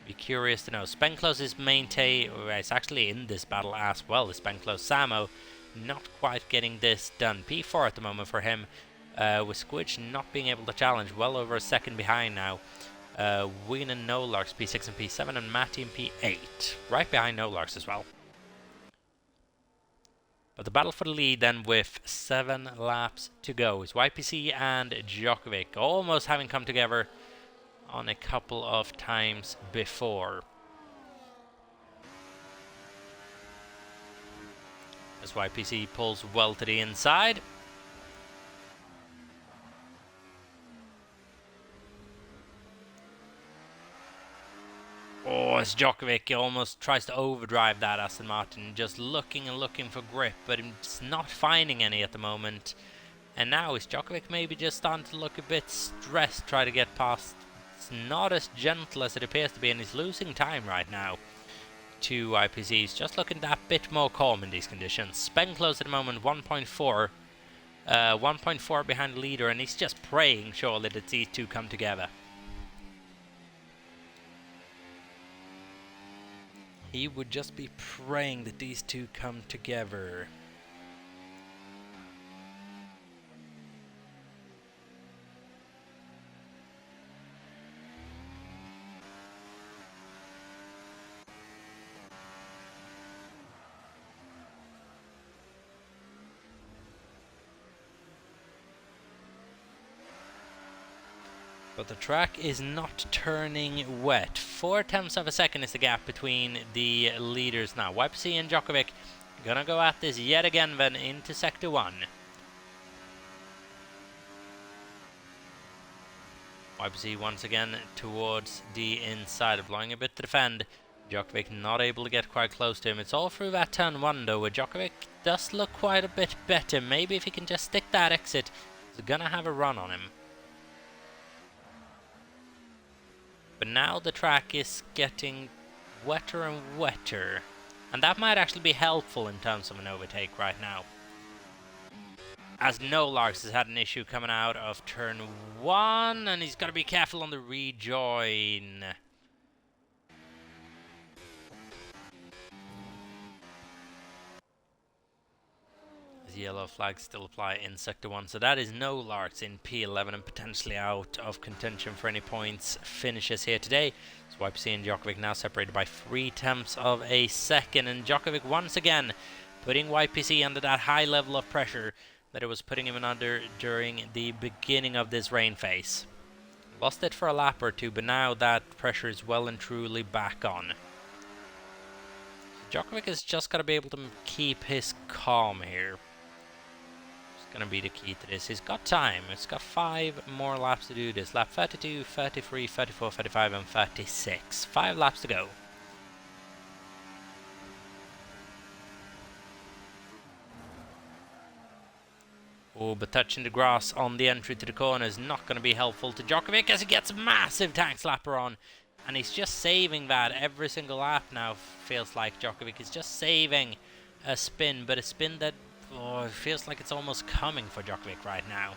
Be curious to know. Spenklos is it's actually in this battle as well. Spenklos Samo not quite getting this done. P4 at the moment for him, with Squidge not being able to challenge, well over a second behind now. Wien and Nolarks P6 and P7, and Matty in P8, right behind Nolarks as well. But the battle for the lead then with 7 laps to go is YPC and Djokovic, almost having come together on a couple of times before. As YPC pulls well to the inside. Oh, as Djokovic almost tries to overdrive that Aston Martin, just looking and looking for grip, but it's not finding any at the moment. And now is Djokovic maybe just starting to look a bit stressed, try to get past. It's not as gentle as it appears to be, and he's losing time right now to IPC. He's just looking that bit more calm in these conditions. Spenklos at the moment, 1.4. 1.4 behind the leader, and he's just praying surely that these two come together. He would just be praying that these two come together. But the track is not turning wet. 0.4 of a second is the gap between the leaders now. YPC and Djokovic gonna go at this yet again then into Sector 1. YPC once again towards the inside, blowing a bit to defend. Djokovic not able to get quite close to him. It's all through that turn 1 though, where Djokovic does look quite a bit better. Maybe if he can just stick that exit, he's gonna have a run on him. But now the track is getting wetter and wetter, and that might actually be helpful in terms of an overtake right now. As Nolarks has had an issue coming out of turn 1, and he's got to be careful on the rejoin. Yellow flags still apply in Sector 1, so that is Nolarks in P11 and potentially out of contention for any points finishes here today. So YPC and Djokovic now separated by 0.3 of a second, and Djokovic once again putting YPC under that high level of pressure that it was putting him under during the beginning of this rain phase. Lost it for a lap or two, but now that pressure is well and truly back on. Djokovic has just got to be able to keep his calm here. Going to be the key to this. He's got time. It's got 5 more laps to do this. Lap 32, 33, 34, 35 and 36. 5 laps to go. Oh, but touching the grass on the entry to the corner is not going to be helpful to Djokovic as he gets a massive tank slapper on. And he's just saving that every single lap now, feels like. Djokovic is just saving a spin, but a spin that it feels like it's almost coming for Djokovic right now.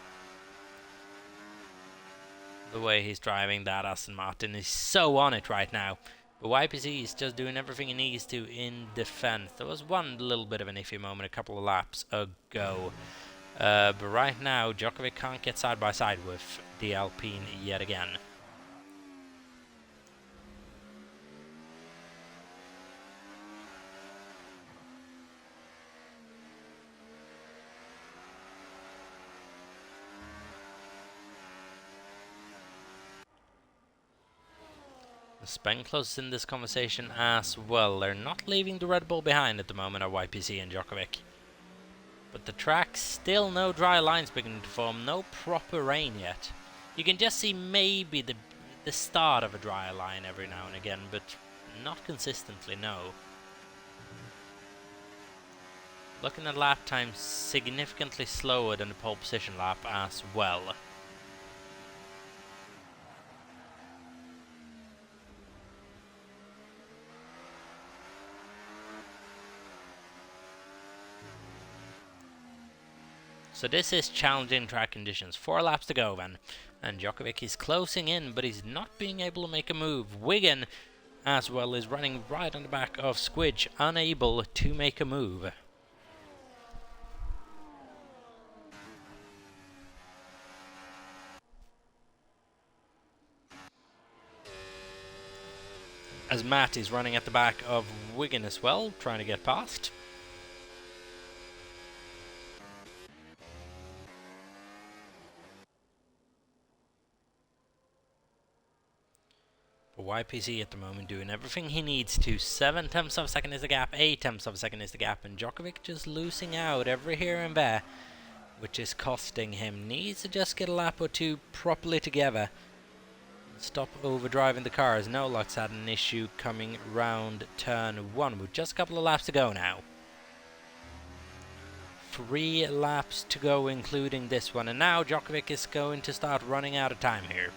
The way he's driving that Aston Martin is so on it right now. But YPC is just doing everything he needs to in defense. There was one little bit of an iffy moment a couple of laps ago. But right now, Djokovic can't get side by side with the Alpine yet again. Spain closes in this conversation as well. They're not leaving the Red Bull behind at the moment, are YPC and Djokovic. But the track, still no dry lines beginning to form, no proper rain yet. You can just see maybe the start of a dry line every now and again, but not consistently, no. Looking at lap times, significantly slower than the pole position lap as well. So this is challenging track conditions. 4 laps to go then. And Djokovic is closing in, but he's not being able to make a move. Wigan, as well, is running right on the back of Squidge, unable to make a move. As Matt is running at the back of Wigan as well, trying to get past. YPC at the moment doing everything he needs to. 7 tenths of a second is the gap, 8 tenths of a second is the gap, and Djokovic just losing out every here and there, which is costing him. Needs to just get a lap or two properly together. Stop overdriving the cars. No luck's had an issue coming round turn 1 with just a couple of laps to go now. 3 laps to go including this one, and now Djokovic is going to start running out of time here.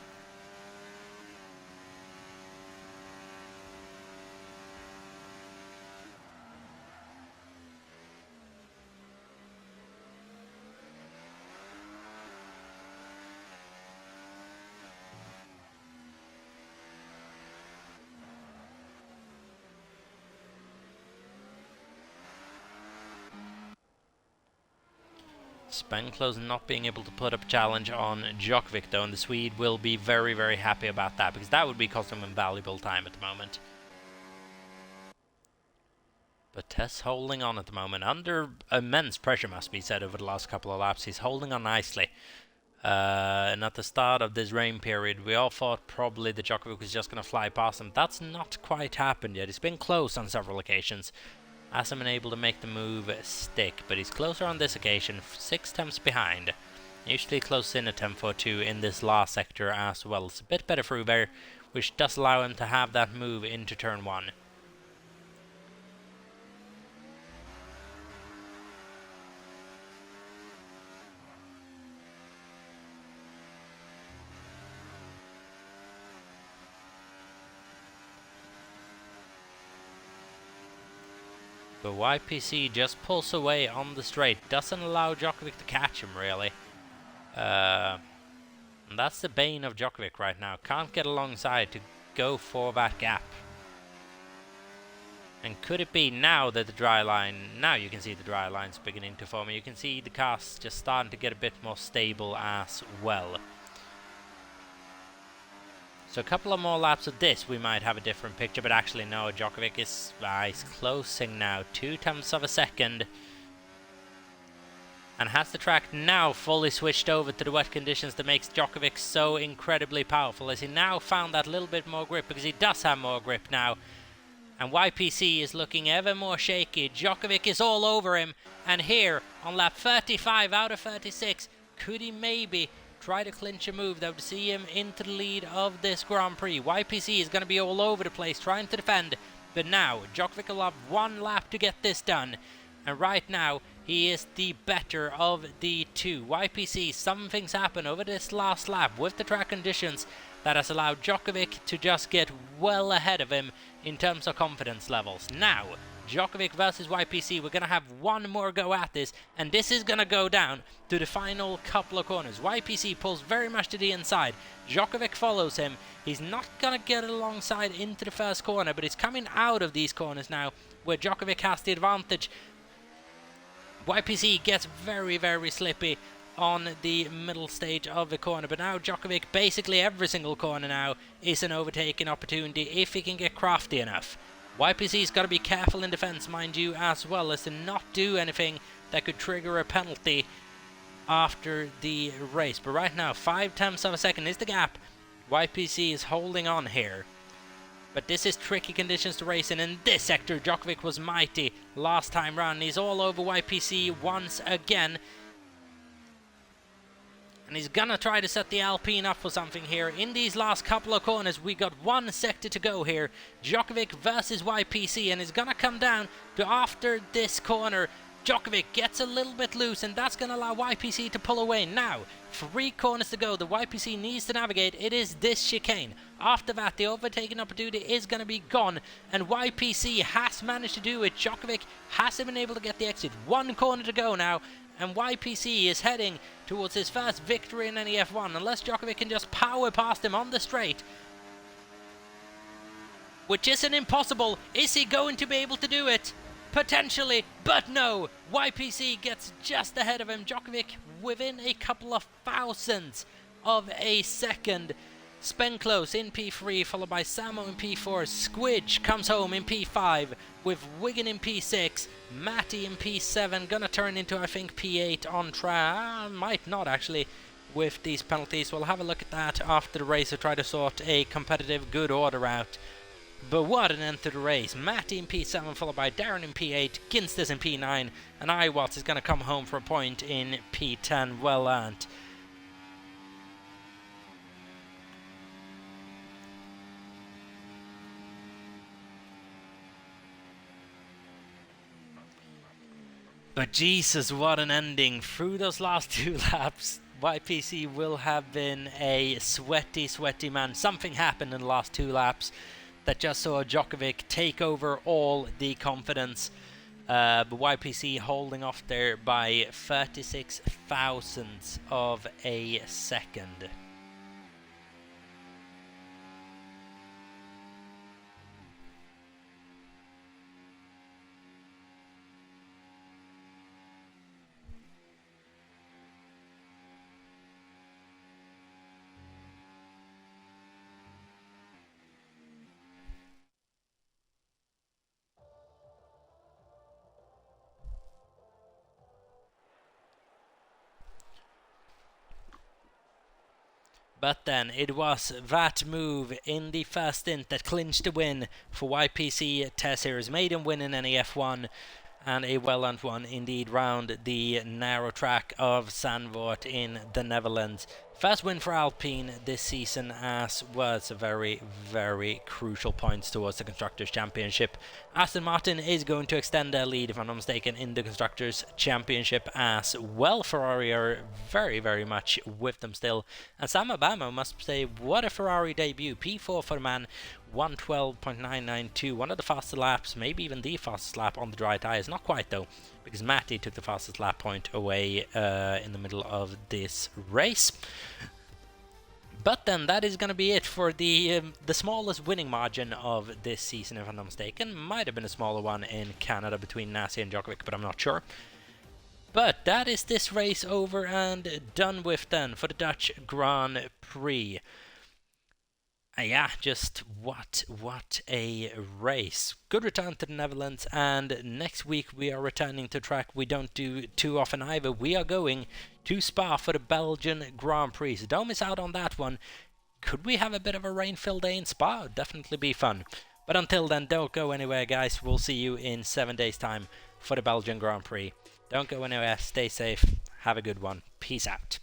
Spanklos not being able to put up a challenge on Djokovic though, and the Swede will be very, very happy about that, because that would be costing him valuable time at the moment. But Tess holding on at the moment, under immense pressure must be said over the last couple of laps. He's holding on nicely. And at the start of this rain period, we all thought probably that Djokovic was just going to fly past him. That's not quite happened yet. It's been close on several occasions. Hasn't been able to make the move stick, but he's closer on this occasion, 6 tenths behind. Usually close in a tenth or two in this last sector as well. It's a bit better through there, which does allow him to have that move into turn 1. But YPC just pulls away on the straight, doesn't allow Djokovic to catch him really. And that's the bane of Djokovic right now, can't get alongside to go for that gap. And could it be now that the dry line, now you can see the dry lines beginning to form, you can see the cars just starting to get a bit more stable as well. So a couple of more laps of this, we might have a different picture, but actually no, Djokovic is closing now, 2 tenths of a second. And has the track now fully switched over to the wet conditions that makes Djokovic so incredibly powerful, as he now found that little bit more grip, because he does have more grip now. And YPC is looking ever more shaky. Djokovic is all over him, and here on lap 35 out of 36, could he maybe try to clinch a move that would see him into the lead of this Grand Prix? YPC is going to be all over the place trying to defend, but now Djokovic will have 1 lap to get this done, and right now He is the better of the two. YPC, something's happened over this last lap with the track conditions that has allowed Djokovic to just get well ahead of him in terms of confidence levels. Now, Djokovic versus YPC, we're going to have one more go at this, and this is going to go down to the final couple of corners. YPC pulls very much to the inside. Djokovic follows him. He's not going to get alongside into the first corner, but he's coming out of these corners now where Djokovic has the advantage. YPC gets very, very slippy on the middle stage of the corner, but now Djokovic, basically every single corner now is an overtaking opportunity if he can get crafty enough. YPC's got to be careful in defense, mind you, as well as to not do anything that could trigger a penalty after the race. But right now, 0.5 of a second is the gap. YPC is holding on here. But this is tricky conditions to race in. In this sector, Djokovic was mighty last time round. He's all over YPC once again. And he's gonna try to set the Alpine up for something here. In these last couple of corners, we got one sector to go here. Djokovic versus YPC, and it's gonna come down to after this corner. Djokovic gets a little bit loose, and that's gonna allow YPC to pull away. Now, 3 corners to go. The YPC needs to navigate. It is this chicane. After that, the overtaking opportunity is gonna be gone, and YPC has managed to do it. Djokovic hasn't been able to get the exit. 1 corner to go now, and YPC is heading towards his first victory in NEF1, unless Djokovic can just power past him on the straight, which isn't impossible. Is he going to be able to do it? Potentially, but no. YPC gets just ahead of him. Djokovic within a couple of thousandths of a second. Spenclose in P3, followed by Samo in P4. Squidge comes home in P5, with Wigan in P6. Matty in P7, gonna turn into, I think, P8 on track. Might not, actually, with these penalties. We'll have a look at that after the race to try to sort a competitive good order out. But what an end to the race. Matty in P7, followed by Darren in P8. Ginsters in P9, and Iwatts is gonna come home for a point in P10. Well earned. But Jesus, what an ending. Through those last 2 laps, YPC will have been a sweaty, sweaty man. Something happened in the last 2 laps that just saw Djokovic take over all the confidence. But YPC holding off there by 36 thousandths of a second. But then it was that move in the first stint that clinched the win for YPC Test Series Maiden win in NEF1, and a well-earned one indeed round the narrow track of Zandvoort in the Netherlands. First win for Alpine this season, as was a very, very crucial points towards the Constructors' Championship. Aston Martin is going to extend their lead, if I'm not mistaken, in the Constructors' Championship as well. Ferrari are very, very much with them still. And Sam Obama must say, what a Ferrari debut. P4 for the man, 112.992, one of the fastest laps, maybe even the fastest lap on the dry tyres. Not quite though, because Matty took the fastest lap point away in the middle of this race. But then that is going to be it for the smallest winning margin of this season, if I'm not mistaken. Might have been a smaller one in Canada between Nasi and Djokovic, but I'm not sure. But that is this race over and done with then for the Dutch Grand Prix. Yeah, just what a race. Good return to the Netherlands, and next week we are returning to track we don't do too often either. We are going to Spa for the Belgian Grand Prix, so don't miss out on that one. Could we have a bit of a rain-filled day in Spa? It'd definitely be fun. But until then, don't go anywhere, guys. We'll see you in 7 days' time for the Belgian Grand Prix. Don't go anywhere, stay safe, have a good one. Peace out.